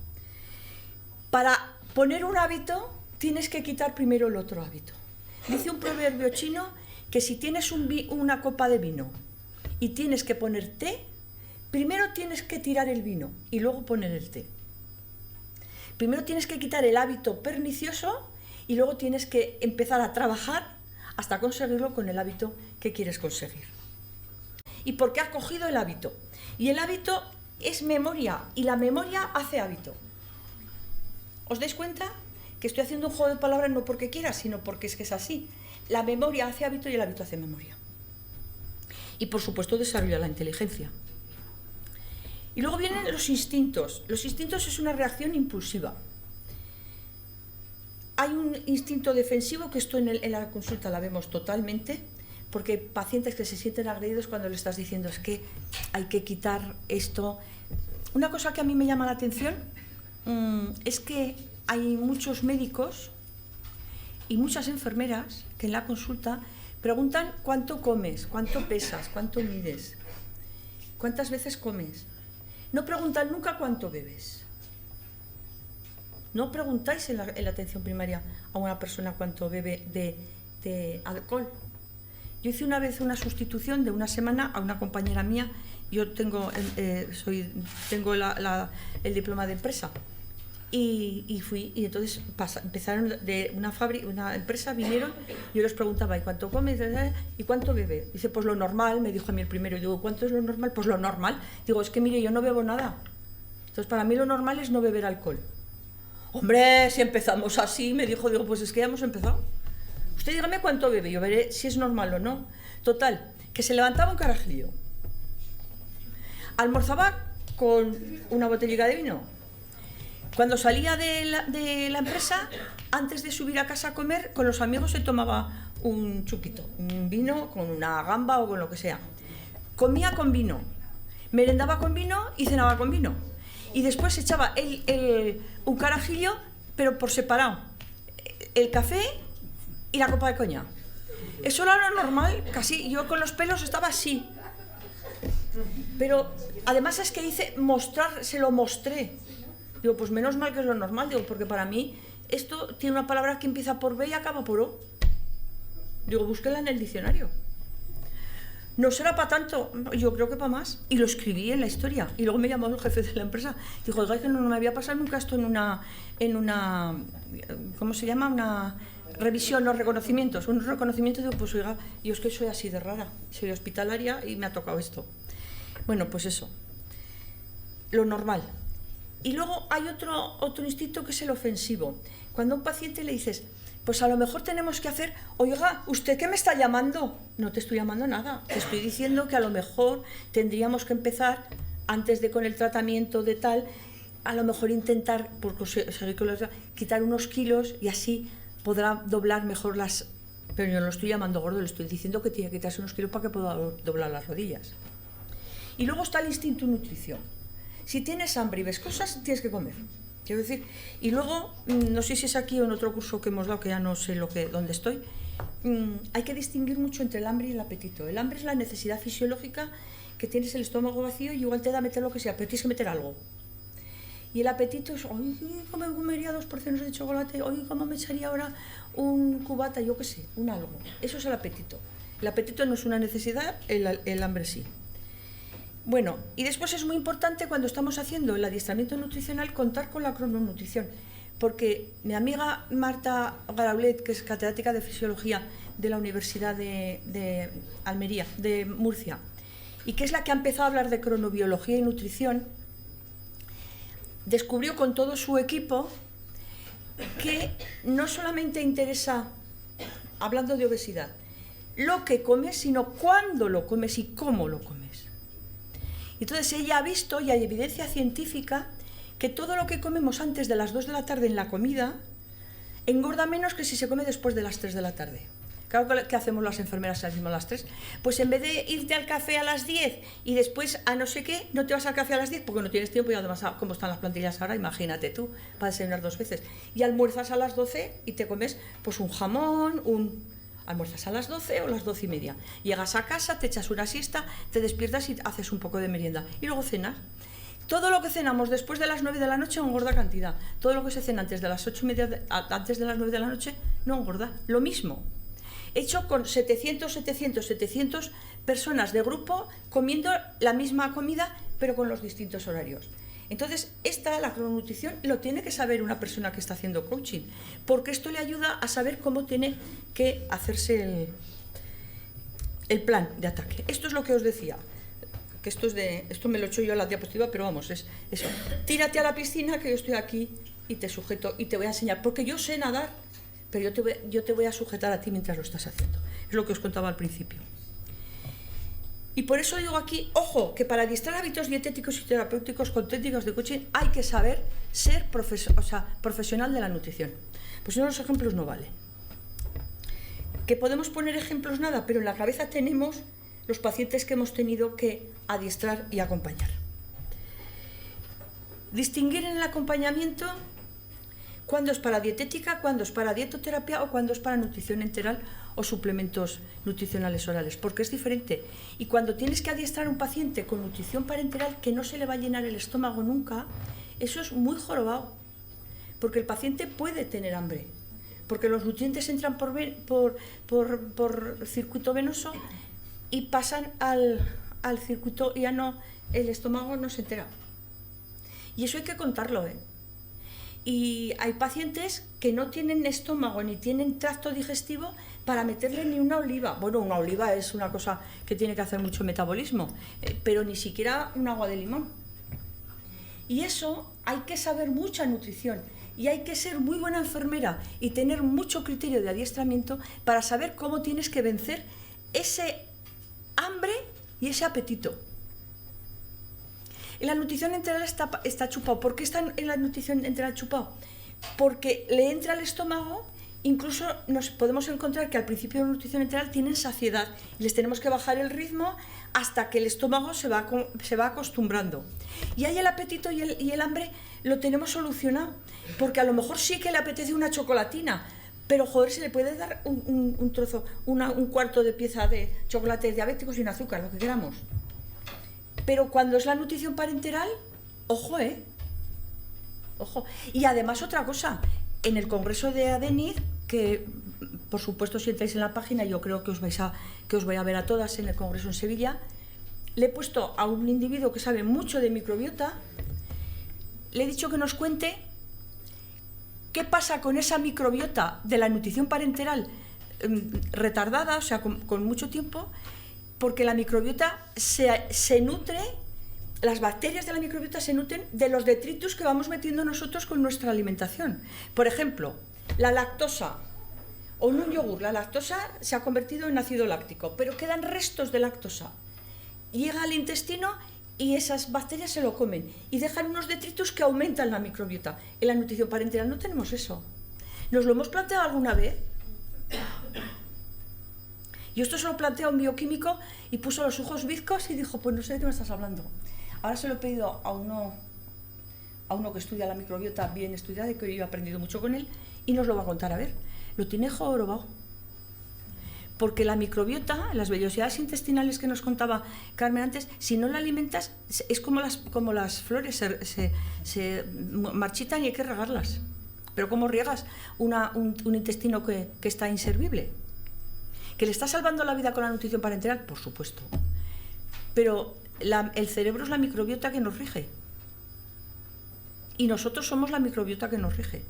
Para poner un hábito, tienes que quitar primero el otro hábito. Dice un proverbio chino que si tienes una copa de vino y tienes que poner té, primero tienes que tirar el vino y luego poner el té. Primero tienes que quitar el hábito pernicioso y luego tienes que empezar a trabajar hasta conseguirlo con el hábito que quieres conseguir. ¿Y por qué has cogido el hábito? Y el hábito es memoria y la memoria hace hábito. ¿Os dais cuenta? Que estoy haciendo un juego de palabras no porque quiera, sino porque es que es así. La memoria hace hábito y el hábito hace memoria. Y por supuesto desarrolla la inteligencia. Y luego vienen los instintos. Los instintos es una reacción impulsiva. Hay un instinto defensivo que esto en la consulta la vemos totalmente, porque hay pacientes que se sienten agredidos cuando le estás diciendo es que hay que quitar esto. Una cosa que a mí me llama la atención es que hay muchos médicos y muchas enfermeras que en la consulta preguntan cuánto comes, cuánto pesas, cuánto mides, cuántas veces comes. No preguntan nunca cuánto bebes. No preguntáis en la atención primaria a una persona cuánto bebe de alcohol. Yo hice una vez una sustitución de una semana a una compañera mía. Yo tengo el diploma de empresa. Y fui, y entonces empezaron de una empresa, vinieron, yo les preguntaba, ¿y cuánto come? ¿Y cuánto bebe? Dice, pues lo normal, me dijo a mí el primero. Y digo, ¿cuánto es lo normal? Pues lo normal. Digo, es que mire, yo no bebo nada. Entonces, para mí lo normal es no beber alcohol. Hombre, si empezamos así, me dijo, digo, pues es que ya hemos empezado. Usted dígame cuánto bebe, yo veré si es normal o no. Total, que se levantaba un carajillo. Almorzaba con una botellita de vino. Cuando salía de la empresa, antes de subir a casa a comer, con los amigos se tomaba un chupito, un vino con una gamba o con lo que sea. comía con vino, merendaba con vino y cenaba con vino. Y después echaba un carajillo, pero por separado, el café y la copa de coñac. Eso era lo normal, casi. Yo con los pelos estaba así. Pero además es que se lo mostré. Digo, pues menos mal que es lo normal, digo, porque para mí esto tiene una palabra que empieza por B y acaba por O. Digo, búsquela en el diccionario. No será para tanto, yo creo que para más. Y lo escribí en la historia. Y luego me llamó el jefe de la empresa. Dijo, oiga, que no me había pasado nunca esto en una ¿cómo se llama? Una revisión, los reconocimientos. Un reconocimiento, digo, pues oiga, yo es que soy así de rara. Soy hospitalaria y me ha tocado esto. Bueno, pues eso. Lo normal. Y luego hay otro instinto que es el ofensivo. Cuando a un paciente le dices, pues a lo mejor tenemos que hacer, oiga, ¿usted qué me está llamando? No te estoy llamando nada, te estoy diciendo que a lo mejor tendríamos que empezar, antes de con el tratamiento de tal, a lo mejor intentar, quitar unos kilos y así podrá doblar mejor las... Pero yo no lo estoy llamando gordo, le estoy diciendo que tiene que quitarse unos kilos para que pueda doblar las rodillas. Y luego está el instinto nutrición. Si tienes hambre y ves cosas, tienes que comer. Quiero decir, y luego, no sé si es aquí o en otro curso que hemos dado, que ya no sé dónde estoy, hay que distinguir mucho entre el hambre y el apetito. El hambre es la necesidad fisiológica que tienes el estómago vacío y igual te da meter lo que sea, pero tienes que meter algo. Y el apetito es, hoy ¿cómo me comería 2 porciones de chocolate? Hoy ¿cómo me echaría ahora un cubata? Yo qué sé, un algo. Eso es el apetito. El apetito no es una necesidad, el hambre sí. Bueno, y después es muy importante cuando estamos haciendo el adiestramiento nutricional contar con la crononutrición, porque mi amiga Marta Garaulet, que es catedrática de Fisiología de la Universidad de Almería, de Murcia, y que es la que ha empezado a hablar de cronobiología y nutrición, descubrió con todo su equipo que no solamente interesa, hablando de obesidad, lo que comes, sino cuándo lo comes y cómo lo comes. Entonces ella ha visto, y hay evidencia científica, que todo lo que comemos antes de las 2 de la tarde en la comida engorda menos que si se come después de las 3 de la tarde. Claro, ¿qué hacemos las enfermeras si salimos a las 3? Pues en vez de irte al café a las 10 y después a no sé qué, no te vas al café a las 10 porque no tienes tiempo y además como están las plantillas ahora, imagínate tú, para desayunar 2 veces. Y almuerzas a las 12 y te comes pues un jamón, almuerzas a las 12 o las 12 y media. Llegas a casa, te echas una siesta, te despiertas y haces un poco de merienda. Y luego cenas. Todo lo que cenamos después de las 9 de la noche engorda cantidad. Todo lo que se cena antes de las 8 y media, antes de las 9 de la noche no engorda. Lo mismo. Hecho con 700 personas de grupo comiendo la misma comida, pero con los distintos horarios. Entonces, la crononutrición lo tiene que saber una persona que está haciendo coaching, porque esto le ayuda a saber cómo tiene que hacerse el plan de ataque. Esto es lo que os decía, que esto me lo he hecho yo a la diapositiva, pero vamos, es eso. Tírate a la piscina, que yo estoy aquí y te sujeto y te voy a enseñar, porque yo sé nadar, pero yo te voy a sujetar a ti mientras lo estás haciendo. Es lo que os contaba al principio. Y por eso digo aquí, ojo, que para adiestrar hábitos dietéticos y terapéuticos con técnicas de coaching hay que saber ser profesional de la nutrición. Pues si no, los ejemplos no valen. ¿Que podemos poner ejemplos? Nada, pero en la cabeza tenemos los pacientes que hemos tenido que adiestrar y acompañar. Distinguir en el acompañamiento cuándo es para dietética, cuándo es para dietoterapia o cuándo es para nutrición enteral o suplementos nutricionales orales, porque es diferente. Y cuando tienes que adiestrar a un paciente con nutrición parenteral que no se le va a llenar el estómago nunca, eso es muy jorobado, porque el paciente puede tener hambre, porque los nutrientes entran por circuito venoso y pasan al circuito, y ya no, el estómago no se entera. Y eso hay que contarlo, ¿eh? Y hay pacientes que no tienen estómago ni tienen tracto digestivo para meterle ni una oliva. Bueno, una oliva es una cosa que tiene que hacer mucho metabolismo, pero ni siquiera un agua de limón. Y eso hay que saber mucha nutrición y hay que ser muy buena enfermera y tener mucho criterio de adiestramiento para saber cómo tienes que vencer ese hambre y ese apetito. En la nutrición enteral está chupado. ¿Por qué está en la nutrición enteral chupado? Porque le entra al estómago Incluso nos podemos encontrar que al principio de nutrición enteral tienen saciedad y les tenemos que bajar el ritmo hasta que el estómago se va acostumbrando. Y ahí el apetito y el hambre lo tenemos solucionado, porque a lo mejor sí que le apetece una chocolatina, pero joder, se le puede dar un trozo, un cuarto de pieza de chocolate diabético sin azúcar, lo que queramos. Pero cuando es la nutrición parenteral, ojo, ojo. Y además otra cosa, en el congreso de ADENID, que por supuesto si entráis en la página, yo creo que os voy a ver a todas en el congreso en Sevilla, le he puesto a un individuo que sabe mucho de microbiota, le he dicho que nos cuente qué pasa con esa microbiota de la nutrición parenteral retardada, o sea, con mucho tiempo, porque la microbiota se nutre, las bacterias de la microbiota se nutren de los detritus que vamos metiendo nosotros con nuestra alimentación. Por ejemplo, la lactosa, o en un yogur, la lactosa se ha convertido en ácido láctico, pero quedan restos de lactosa. Llega al intestino y esas bacterias se lo comen y dejan unos detritus que aumentan la microbiota. En la nutrición parenteral no tenemos eso. ¿Nos lo hemos planteado alguna vez? Yo esto se lo planteé a un bioquímico y puso los ojos bizcos y dijo, pues no sé de qué me estás hablando. Ahora se lo he pedido a uno que estudia la microbiota bien estudiada y que yo he aprendido mucho con él y nos lo va a contar. A ver, lo tiene jorobado. Porque la microbiota, las vellosidades intestinales que nos contaba Carmen antes, si no la alimentas, es como las flores, se marchitan y hay que regarlas. Pero ¿cómo riegas un intestino que está inservible? ¿Que le está salvando la vida con la nutrición parenteral? Por supuesto. Pero el cerebro es la microbiota que nos rige. Y nosotros somos la microbiota que nos rige.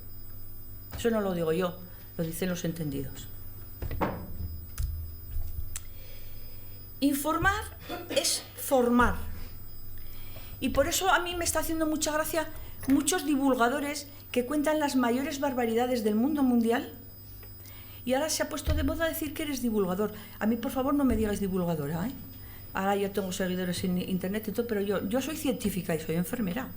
Eso no lo digo yo, lo dicen los entendidos. Informar es formar. Y por eso a mí me está haciendo mucha gracia muchos divulgadores que cuentan las mayores barbaridades del mundo mundial. Y ahora se ha puesto de moda decir que eres divulgador. A mí, por favor, no me digáis divulgadora, ¿eh? Ahora yo tengo seguidores en internet y todo, pero yo soy científica y soy enfermera.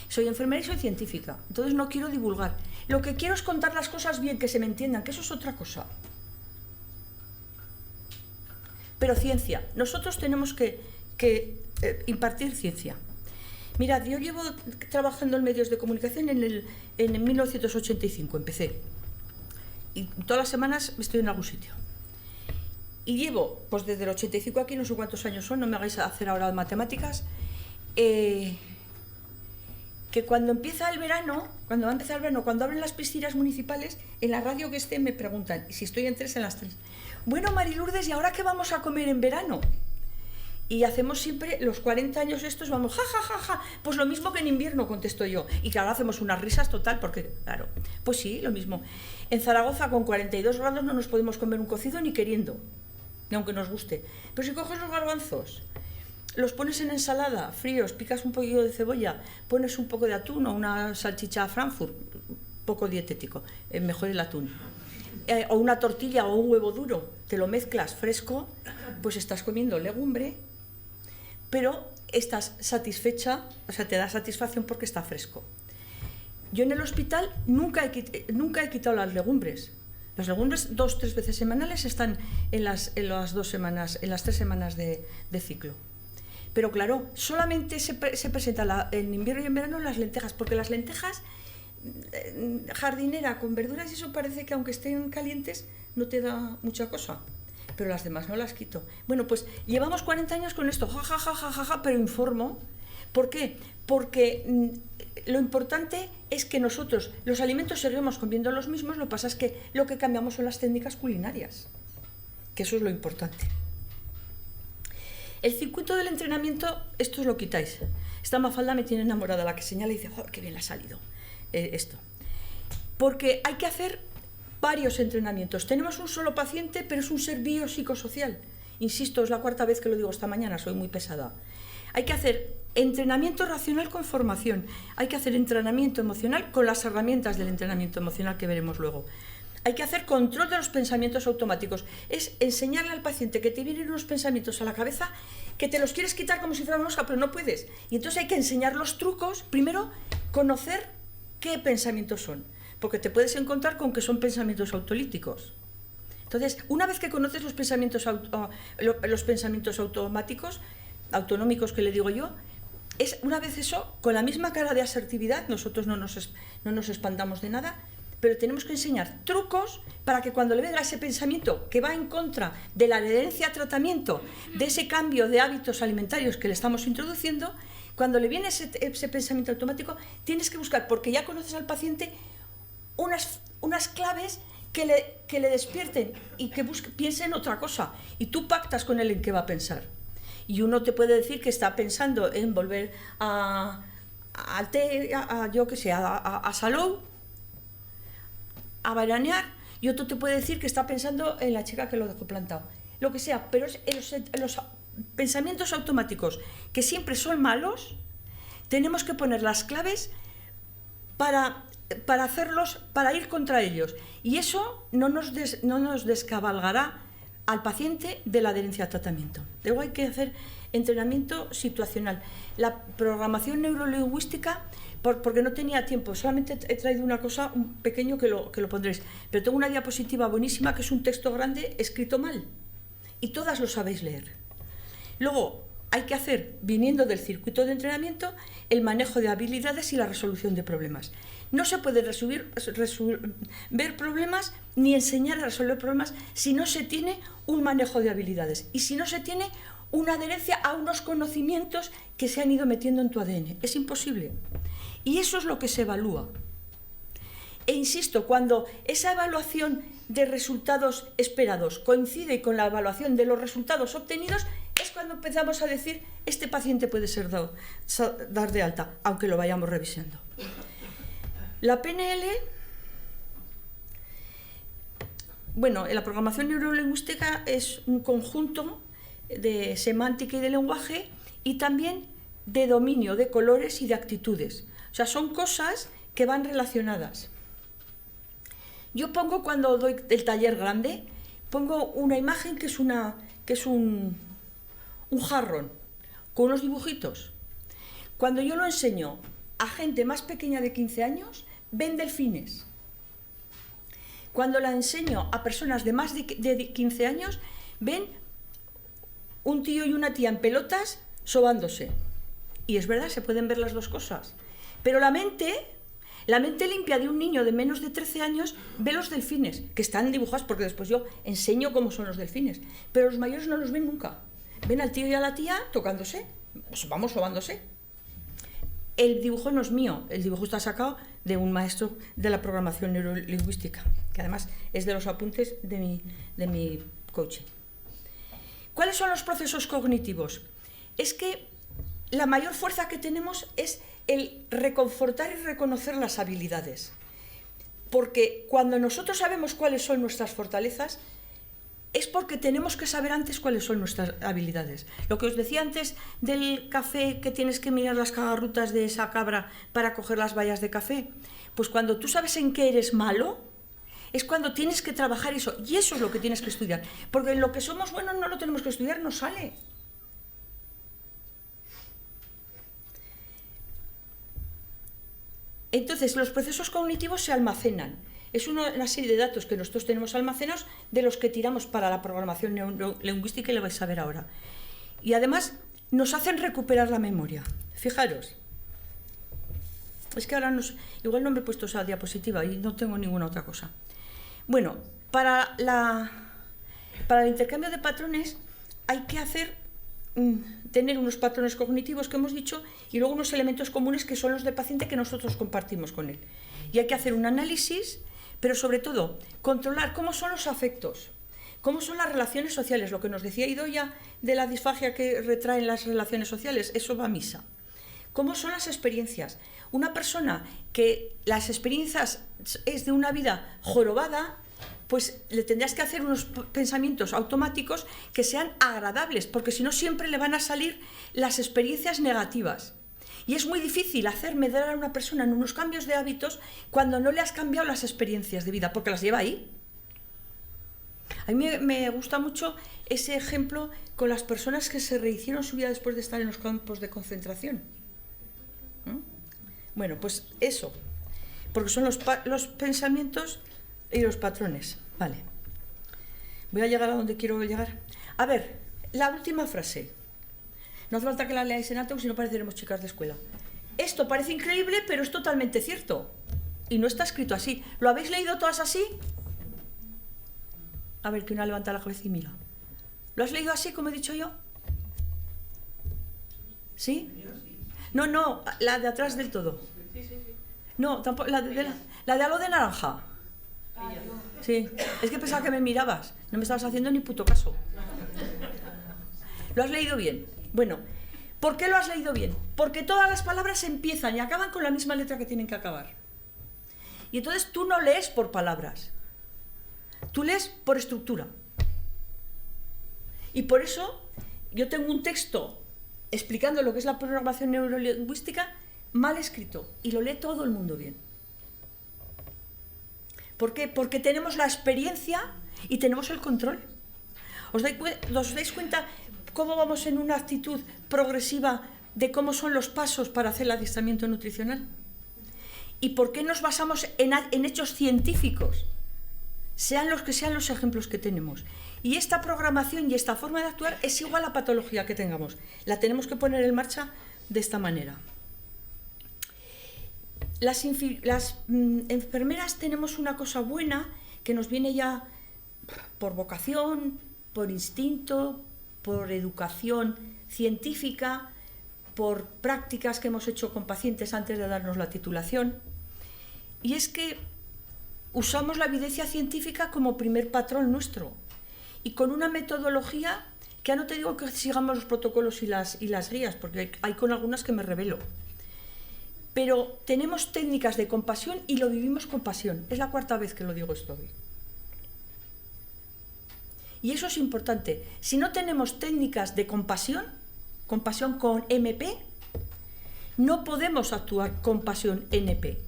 Soy enfermera y soy científica. Entonces no quiero divulgar. Lo que quiero es contar las cosas bien, que se me entiendan, que eso es otra cosa. Pero ciencia. Nosotros tenemos que impartir ciencia. Mirad, yo llevo trabajando en medios de comunicación en 1985, empecé. Y todas las semanas estoy en algún sitio. Y llevo, pues desde el 85 aquí, no sé cuántos años son, no me hagáis hacer ahora matemáticas, que cuando empieza el verano, cuando abren las piscinas municipales, en la radio que esté me preguntan, si estoy en 3 en las 3. Bueno, Marilurdes, ¿y ahora qué vamos a comer en verano? Y hacemos siempre, los 40 años estos, vamos, ja, ja, ja, ja, pues lo mismo que en invierno, contesto yo. Y claro, hacemos unas risas total, porque, claro, pues sí, lo mismo. En Zaragoza, con 42 grados, no nos podemos comer un cocido ni queriendo, ni aunque nos guste. Pero si coges los garbanzos, los pones en ensalada, fríos, picas un poquillo de cebolla, pones un poco de atún o una salchicha Frankfurt, poco dietético, mejor el atún. O una tortilla o un huevo duro, te lo mezclas fresco, pues estás comiendo legumbre, pero estás satisfecha, o sea, te da satisfacción porque está fresco. Yo en el hospital nunca he quitado las legumbres. Las legumbres 2-3 veces semanales están en las 2 semanas, en las 3 semanas de ciclo. Pero claro, solamente se presenta en invierno y en verano las lentejas, porque las lentejas jardinera con verduras y eso parece que aunque estén calientes no te da mucha cosa. Pero las demás no las quito. Bueno, pues llevamos 40 años con esto, ja, ja, ja, ja, ja, ja, pero informo. ¿Por qué? Porque lo importante es que nosotros, los alimentos seguimos comiendo los mismos, lo que pasa es que lo que cambiamos son las técnicas culinarias, que eso es lo importante. El circuito del entrenamiento, esto os lo quitáis. Esta Mafalda me tiene enamorada, la que señala y dice, ¡oh, qué bien le ha salido esto! Porque hay que hacer varios entrenamientos. Tenemos un solo paciente, pero es un ser biopsicosocial. Insisto, es la 4ª vez que lo digo esta mañana, soy muy pesada. Hay que hacer entrenamiento racional con formación. Hay que hacer entrenamiento emocional con las herramientas del entrenamiento emocional que veremos luego. Hay que hacer control de los pensamientos automáticos. Es enseñarle al paciente que te vienen unos pensamientos a la cabeza que te los quieres quitar como si fuera una mosca, pero no puedes. Y entonces hay que enseñar los trucos. Primero, conocer qué pensamientos son. porque te puedes encontrar con que son pensamientos autolíticos. Entonces, una vez que conoces los pensamientos automáticos, autonómicos que le digo yo, es una vez eso, con la misma cara de asertividad, nosotros no nos espantamos de nada, pero tenemos que enseñar trucos para que cuando le venga ese pensamiento que va en contra de la adherencia a tratamiento, de ese cambio de hábitos alimentarios que le estamos introduciendo, cuando le viene ese pensamiento automático, tienes que buscar, porque ya conoces al paciente, unas claves que le despierten y que piense en otra cosa. Y tú pactas con él en qué va a pensar. Y uno te puede decir que está pensando en volver a Salou, a veranear, y otro te puede decir que está pensando en la chica que lo dejó plantado. Lo que sea, pero los pensamientos automáticos, que siempre son malos, tenemos que poner las claves para hacerlos, para ir contra ellos. Y eso no nos descabalgará al paciente de la adherencia al tratamiento. Luego hay que hacer entrenamiento situacional. La programación neurolingüística, porque no tenía tiempo, solamente he traído una cosa, un pequeño que lo pondréis, pero tengo una diapositiva buenísima que es un texto grande escrito mal y todas lo sabéis leer. Luego hay que hacer, viniendo del circuito de entrenamiento, el manejo de habilidades y la resolución de problemas. No se puede ver problemas ni enseñar a resolver problemas si no se tiene un manejo de habilidades y si no se tiene una adherencia a unos conocimientos que se han ido metiendo en tu ADN. Es imposible. Y eso es lo que se evalúa. E insisto, cuando esa evaluación de resultados esperados coincide con la evaluación de los resultados obtenidos, es cuando empezamos a decir, este paciente puede ser dar de alta, aunque lo vayamos revisando. La PNL, bueno, la programación neurolingüística es un conjunto de semántica y de lenguaje y también de dominio de colores y de actitudes. O sea, son cosas que van relacionadas. Yo pongo, cuando doy el taller grande, pongo una imagen que es un jarrón con unos dibujitos. Cuando yo lo enseño a gente más pequeña de 15 años, ven delfines. Cuando la enseño a personas de más de 15 años, ven un tío y una tía en pelotas sobándose. Y es verdad, se pueden ver las dos cosas. Pero la mente limpia de un niño de menos de 13 años ve los delfines, que están dibujados, porque después yo enseño cómo son los delfines. Pero los mayores no los ven nunca. Ven al tío y a la tía tocándose, vamos, sobándose. El dibujo no es mío, el dibujo está sacado de un maestro de la programación neurolingüística, que además es de los apuntes de mi coaching. ¿Cuáles son los procesos cognitivos? Es que la mayor fuerza que tenemos es el reconfortar y reconocer las habilidades. Porque cuando nosotros sabemos cuáles son nuestras fortalezas, es porque tenemos que saber antes cuáles son nuestras habilidades. Lo que os decía antes del café, que tienes que mirar las cagarrutas de esa cabra para coger las bayas de café, pues cuando tú sabes en qué eres malo, es cuando tienes que trabajar eso. Y eso es lo que tienes que estudiar. Porque en lo que somos buenos no lo tenemos que estudiar, nos sale. Entonces, los procesos cognitivos se almacenan. Es una serie de datos que nosotros tenemos almacenados de los que tiramos para la programación neurolingüística y lo vais a ver ahora. Y además nos hacen recuperar la memoria. Fijaros. Es que ahora igual no me he puesto esa diapositiva y no tengo ninguna otra cosa. Bueno, para el intercambio de patrones hay que tener unos patrones cognitivos que hemos dicho y luego unos elementos comunes que son los del paciente que nosotros compartimos con él. Y hay que hacer un análisis, pero sobre todo controlar cómo son los afectos, cómo son las relaciones sociales, lo que nos decía Idoia de la disfagia que retraen las relaciones sociales, eso va a misa. ¿Cómo son las experiencias? Una persona que las experiencias es de una vida jorobada, pues le tendrás que hacer unos pensamientos automáticos que sean agradables, porque si no siempre le van a salir las experiencias negativas. Y es muy difícil hacer medrar a una persona en unos cambios de hábitos cuando no le has cambiado las experiencias de vida, porque las lleva ahí. A mí me gusta mucho ese ejemplo con las personas que se rehicieron su vida después de estar en los campos de concentración. Bueno, pues eso. porque son los pensamientos y los patrones. Vale. Voy a llegar a donde quiero llegar. A ver, la última frase. No hace falta que la leáis en alto, si no pareceremos chicas de escuela. Esto parece increíble, pero es totalmente cierto. Y no está escrito así. ¿Lo habéis leído todas así? A ver, que una levanta la cabeza y mira. ¿Lo has leído así, como he dicho yo? ¿Sí? No, la de atrás del todo. No, tampoco, la de halo de naranja. Sí, es que pensaba que me mirabas. No me estabas haciendo ni puto caso. ¿Lo has leído bien? Bueno, ¿por qué lo has leído bien? Porque todas las palabras empiezan y acaban con la misma letra que tienen que acabar. Y entonces tú no lees por palabras. Tú lees por estructura. Y por eso yo tengo un texto explicando lo que es la programación neurolingüística mal escrito y lo lee todo el mundo bien. ¿Por qué? Porque tenemos la experiencia y tenemos el control. ¿Os dais cuenta cómo vamos en una actitud progresiva de cómo son los pasos para hacer el adiestramiento nutricional? ¿Y por qué nos basamos en hechos científicos? Sean los que sean los ejemplos que tenemos. Y esta programación y esta forma de actuar es igual a la patología que tengamos. La tenemos que poner en marcha de esta manera. Las enfermeras tenemos una cosa buena que nos viene ya por vocación, por instinto, por educación científica, por prácticas que hemos hecho con pacientes antes de darnos la titulación. Y es que usamos la evidencia científica como primer patrón nuestro y con una metodología que ya no te digo que sigamos los protocolos y las guías, porque hay con algunas que me rebelo. Pero tenemos técnicas de compasión y lo vivimos con pasión. Es la 4ª vez que lo digo esto hoy. Y eso es importante. Si no tenemos técnicas de compasión con MP, no podemos actuar con pasión NP.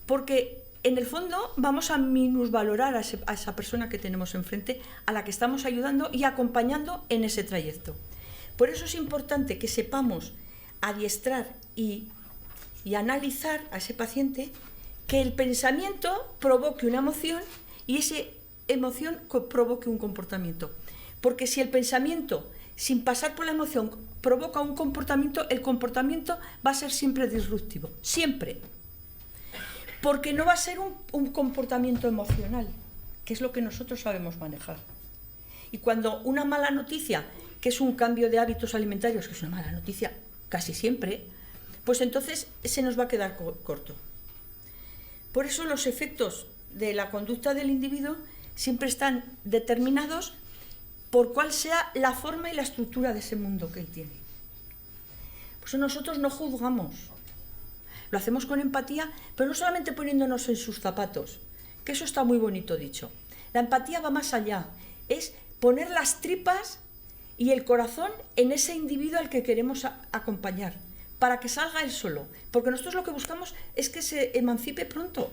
Porque en el fondo vamos a minusvalorar a esa persona que tenemos enfrente, a la que estamos ayudando y acompañando en ese trayecto. Por eso es importante que sepamos adiestrar y analizar a ese paciente, que el pensamiento provoque una emoción y esa emoción provoque un comportamiento. Porque si el pensamiento, sin pasar por la emoción, provoca un comportamiento, el comportamiento va a ser siempre disruptivo, siempre. Porque no va a ser un comportamiento emocional, que es lo que nosotros sabemos manejar. Y cuando una mala noticia, que es un cambio de hábitos alimentarios, que es una mala noticia casi siempre, pues entonces se nos va a quedar corto. Por eso los efectos de la conducta del individuo siempre están determinados por cuál sea la forma y la estructura de ese mundo que él tiene. Por eso nosotros no juzgamos. Lo hacemos con empatía, pero no solamente poniéndonos en sus zapatos, que eso está muy bonito dicho. La empatía va más allá, es poner las tripas y el corazón en ese individuo al que queremos acompañar, para que salga él solo. Porque nosotros lo que buscamos es que se emancipe pronto.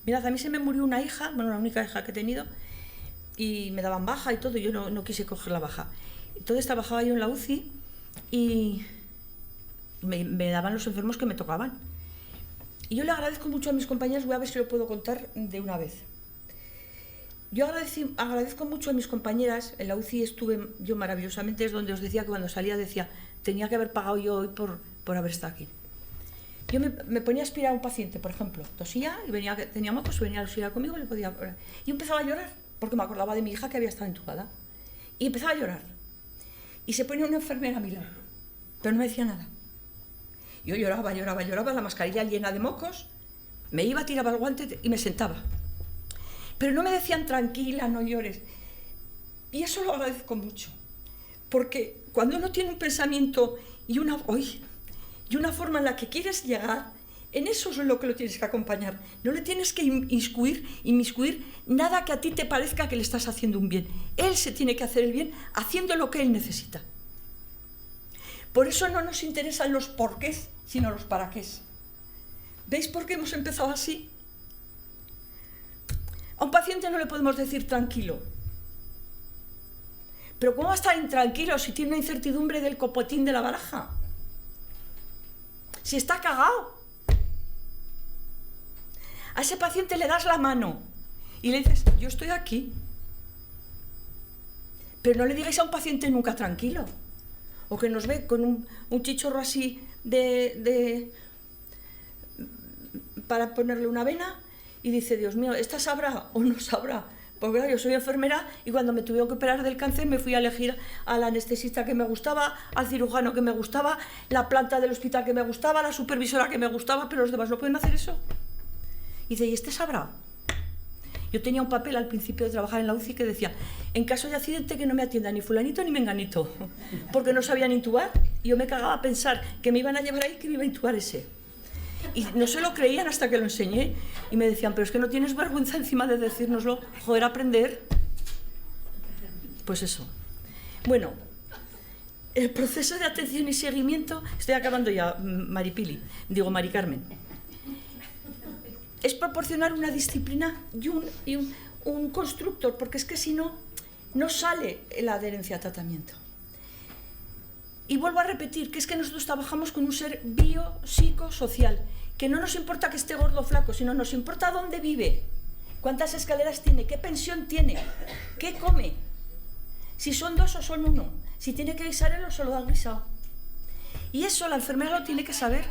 Mirad, a mí se me murió una hija, bueno, la única hija que he tenido, y me daban baja y todo, y yo no quise coger la baja. Entonces trabajaba yo en la UCI y me daban los enfermos que me tocaban. Y yo le agradezco mucho a mis compañeros, voy a ver si lo puedo contar de una vez. Yo agradezco mucho a mis compañeras, en la UCI estuve yo maravillosamente, es donde os decía que cuando salía decía, tenía que haber pagado yo hoy por haber estado aquí. Yo me ponía a aspirar a un paciente, por ejemplo, tosía y tenía mocos, venía a auxiliar conmigo y le podía orar. Y empezaba a llorar, porque me acordaba de mi hija que había estado entubada. Y empezaba a llorar. Y se ponía una enfermera a mi lado, pero no me decía nada. Yo lloraba, la mascarilla llena de mocos, me iba, tiraba el guante y me sentaba. Pero no me decían, tranquila, no llores. Y eso lo agradezco mucho, porque cuando uno tiene un pensamiento y una forma en la que quieres llegar, en eso es lo que lo tienes que acompañar. No le tienes que inmiscuir nada que a ti te parezca que le estás haciendo un bien. Él se tiene que hacer el bien haciendo lo que él necesita. Por eso no nos interesan los porqués, sino los paraqués. ¿Veis por qué hemos empezado así? A un paciente no le podemos decir tranquilo. Pero ¿cómo va a estar intranquilo si tiene una incertidumbre del copotín de la baraja? Si está cagado. A ese paciente le das la mano y le dices, yo estoy aquí. Pero no le digáis a un paciente nunca tranquilo. O que nos ve con un chichorro así para ponerle una vena y dice, Dios mío, ¿esta sabrá o no sabrá? Porque claro, yo soy enfermera y cuando me tuvieron que operar del cáncer me fui a elegir al anestesista que me gustaba, al cirujano que me gustaba, la planta del hospital que me gustaba, la supervisora que me gustaba, pero los demás no pueden hacer eso. Y dice, ¿y este sabrá? Yo tenía un papel al principio de trabajar en la UCI que decía, en caso de accidente que no me atienda ni fulanito ni menganito, porque no sabían intubar, y yo me cagaba a pensar que me iban a llevar ahí, que me iba a intubar ese. Y no se lo creían hasta que lo enseñé, y me decían, pero es que no tienes vergüenza encima de decírnoslo, joder, aprender. Pues eso. Bueno, el proceso de atención y seguimiento, estoy acabando ya, Mari Carmen, es proporcionar una disciplina y un constructor, porque es que si no, no sale la adherencia a tratamiento. Y vuelvo a repetir que es que nosotros trabajamos con un ser biopsicosocial, que no nos importa que esté gordo o flaco, sino nos importa dónde vive, cuántas escaleras tiene, qué pensión tiene, qué come, si son 2 o son 1, si tiene que guisar él o se lo da guisado. Y eso la enfermera lo tiene que saber.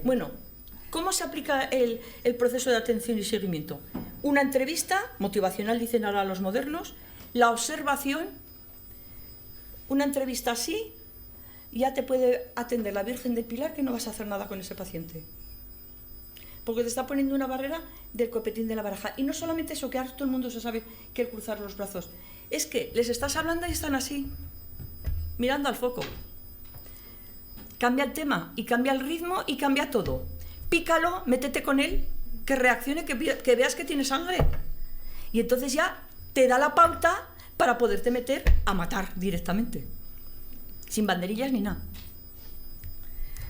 Bueno, ¿cómo se aplica el proceso de atención y seguimiento? Una entrevista, motivacional dicen ahora los modernos, la observación, una entrevista así, ya te puede atender la Virgen del Pilar que no vas a hacer nada con ese paciente. Porque te está poniendo una barrera del copetín de la baraja. Y no solamente eso, que ahora todo el mundo se sabe que el cruzar los brazos. Es que les estás hablando y están así, mirando al foco. Cambia el tema y cambia el ritmo y cambia todo. Pícalo, métete con él, que reaccione, que veas que tiene sangre. Y entonces ya te da la pauta para poderte meter a matar directamente. Sin banderillas ni nada.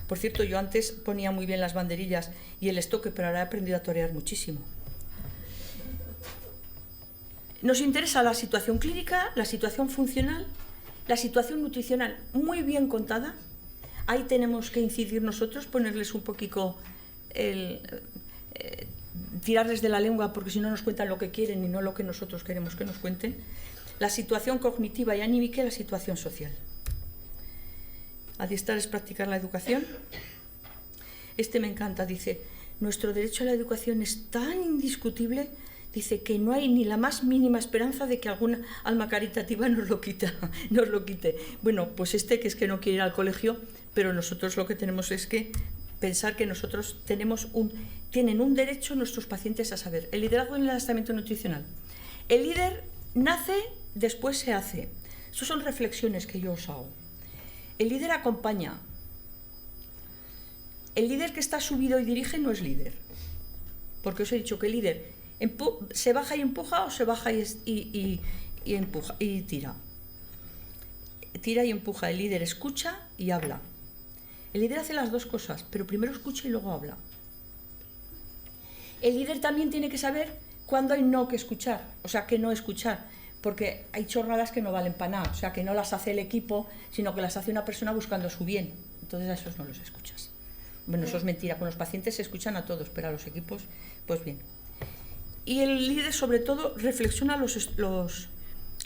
Por cierto, yo antes ponía muy bien las banderillas y el estoque, pero ahora he aprendido a torear muchísimo. Nos interesa la situación clínica, la situación funcional, la situación nutricional muy bien contada. Ahí tenemos que incidir nosotros, ponerles un poquito, tirarles de la lengua, porque si no nos cuentan lo que quieren y no lo que nosotros queremos que nos cuenten. La situación cognitiva y anímica y la situación social. Adiestrar es practicar la educación. Este me encanta, dice, nuestro derecho a la educación es tan indiscutible, dice, que no hay ni la más mínima esperanza de que alguna alma caritativa nos lo quite. Bueno, pues que es que no quiere ir al colegio, pero nosotros lo que tenemos es que pensar que nosotros tienen un derecho nuestros pacientes a saber. El liderazgo en el adiestramiento nutricional. El líder nace, después se hace. Esas son reflexiones que yo os hago. El líder acompaña. El líder que está subido y dirige no es líder. Porque os he dicho que el líder se baja y empuja, o se baja y empuja y tira. Tira y empuja. El líder escucha y habla. El líder hace las dos cosas, pero primero escucha y luego habla. El líder también tiene que saber cuándo hay no que escuchar, o sea, que no escuchar, porque hay chorradas que no valen para nada, o sea, que no las hace el equipo, sino que las hace una persona buscando su bien. Entonces a esos no los escuchas. Bueno, eso es mentira. Con los pacientes se escuchan a todos, pero a los equipos, pues bien. Y el líder, sobre todo, reflexiona los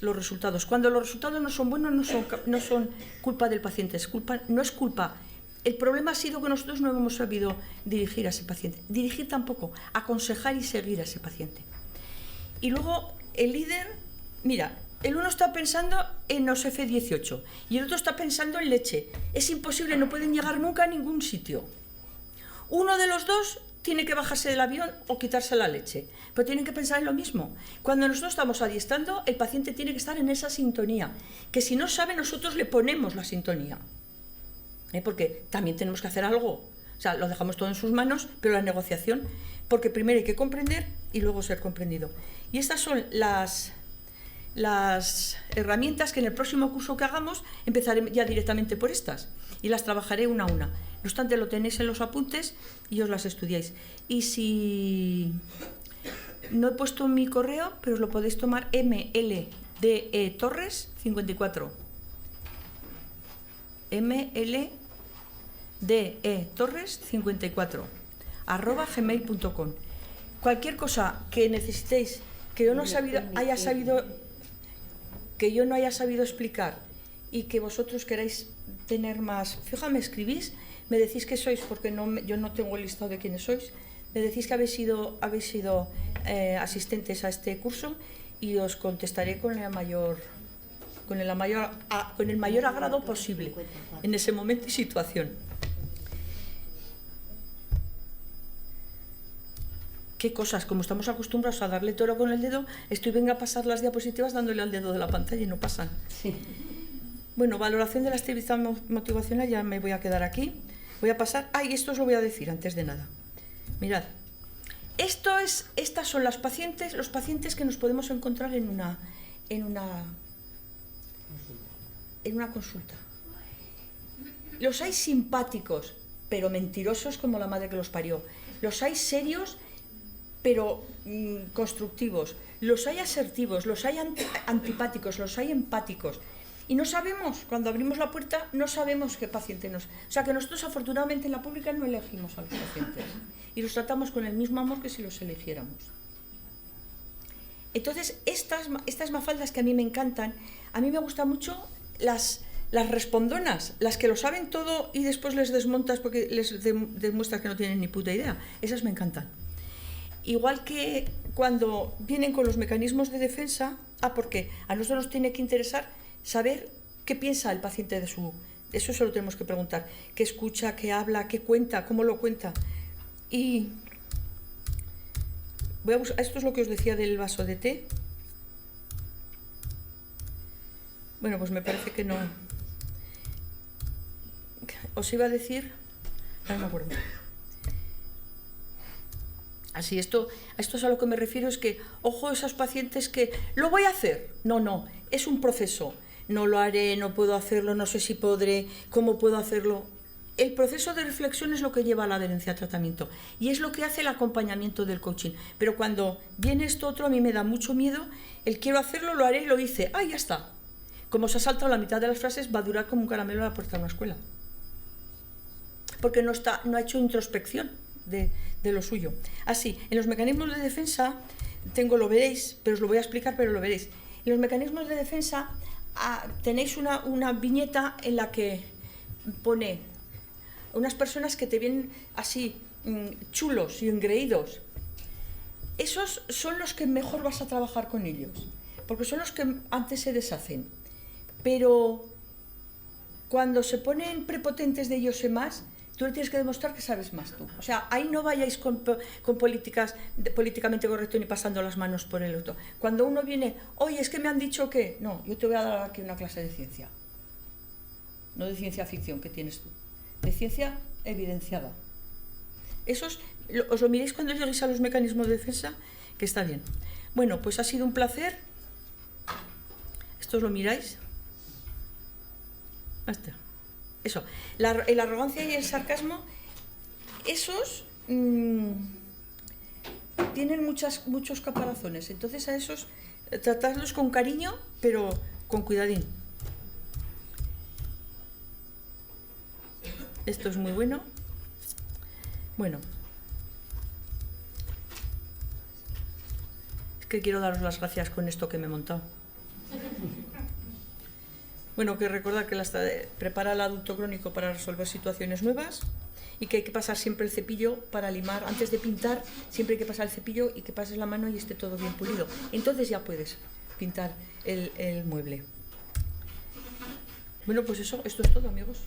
resultados. Cuando los resultados no son buenos, no son culpa del paciente, no es culpa. El problema ha sido que nosotros no hemos sabido dirigir a ese paciente. Dirigir tampoco, aconsejar y seguir a ese paciente. Y luego el líder, mira, el uno está pensando en los F-18 y el otro está pensando en leche. Es imposible, no pueden llegar nunca a ningún sitio. Uno de los dos tiene que bajarse del avión o quitarse la leche, pero tienen que pensar en lo mismo. Cuando nosotros estamos adiestrando, el paciente tiene que estar en esa sintonía, que si no sabe, nosotros le ponemos la sintonía. Porque también tenemos que hacer algo, o sea, lo dejamos todo en sus manos, pero la negociación, porque primero hay que comprender y luego ser comprendido. Y estas son las herramientas que en el próximo curso que hagamos empezaré ya directamente por estas y las trabajaré una a una. No obstante, lo tenéis en los apuntes y os las estudiáis. Y si no he puesto mi correo, pero os lo podéis tomar, DE Torres 54. ML DE Torres 54 @gmail.com. Cualquier cosa que necesitéis que yo no haya sabido explicar y que vosotros queráis tener más, fíjate, me escribís, me decís que sois, porque yo no tengo el listado de quiénes sois, me decís que habéis sido asistentes a este curso y os contestaré con el mayor agrado posible en ese momento y situación. ¿Qué cosas? Como estamos acostumbrados a darle toro con el dedo, venga a pasar las diapositivas dándole al dedo de la pantalla y no pasan. Sí. Bueno, valoración de la actividad motivacional, ya me voy a quedar aquí. Voy a pasar... y esto os lo voy a decir antes de nada. Mirad, estas son los pacientes que nos podemos encontrar en una consulta. Los hay simpáticos, pero mentirosos como la madre que los parió. Los hay serios, pero constructivos. Los hay asertivos, los hay antipáticos, los hay empáticos. Y no sabemos, cuando abrimos la puerta, no sabemos qué paciente nos... O sea, que nosotros afortunadamente en la pública no elegimos a los pacientes. Y los tratamos con el mismo amor que si los eligiéramos. Entonces, estas mafaldas que a mí me encantan, a mí me gustan mucho las respondonas, las que lo saben todo y después les desmontas porque les demuestras que no tienen ni puta idea. Esas me encantan. Igual que cuando vienen con los mecanismos de defensa, porque a nosotros nos tiene que interesar saber qué piensa el paciente de su... Eso se lo tenemos que preguntar. ¿Qué escucha, qué habla, qué cuenta, cómo lo cuenta? Y voy a buscar... Esto es lo que os decía del vaso de té. Bueno, pues me parece que no... Os iba a decir... No me acuerdo. Así, esto es a lo que me refiero, es que, ojo, esos pacientes que... ¿Lo voy a hacer? No, es un proceso. No lo haré, no puedo hacerlo, no sé si podré, cómo puedo hacerlo. El proceso de reflexión es lo que lleva a la adherencia a tratamiento y es lo que hace el acompañamiento del coaching. Pero cuando viene esto otro, a mí me da mucho miedo, el quiero hacerlo, lo haré, lo hice, ya está. Como se ha saltado la mitad de las frases, va a durar como un caramelo a la puerta de una escuela. Porque no ha hecho introspección de lo suyo. Así, en los mecanismos de defensa, lo veréis, pero os lo voy a explicar, pero lo veréis. En los mecanismos de defensa tenéis una viñeta en la que pone unas personas que te vienen así chulos y engreídos. Esos son los que mejor vas a trabajar con ellos, porque son los que antes se deshacen. Pero cuando se ponen prepotentes de ellos y más, tú le tienes que demostrar que sabes más tú. O sea, ahí no vayáis con políticamente correcto ni pasando las manos por el otro. Cuando uno viene, oye, es que me han dicho que... No, yo te voy a dar aquí una clase de ciencia. No de ciencia ficción que tienes tú. De ciencia evidenciada. Os lo miréis cuando lleguéis a los mecanismos de defensa, que está bien. Bueno, pues ha sido un placer. Esto os lo miráis. Hasta. Eso, la arrogancia y el sarcasmo, esos tienen muchos caparazones. Entonces a esos tratadlos con cariño, pero con cuidadín. Esto es muy bueno. Bueno. Es que quiero daros las gracias con esto que me he montado. Bueno, que recordar que prepara el adulto crónico para resolver situaciones nuevas y que hay que pasar siempre el cepillo para limar. Antes de pintar, siempre hay que pasar el cepillo y que pases la mano y esté todo bien pulido. Entonces ya puedes pintar el mueble. Bueno, pues esto es todo, amigos.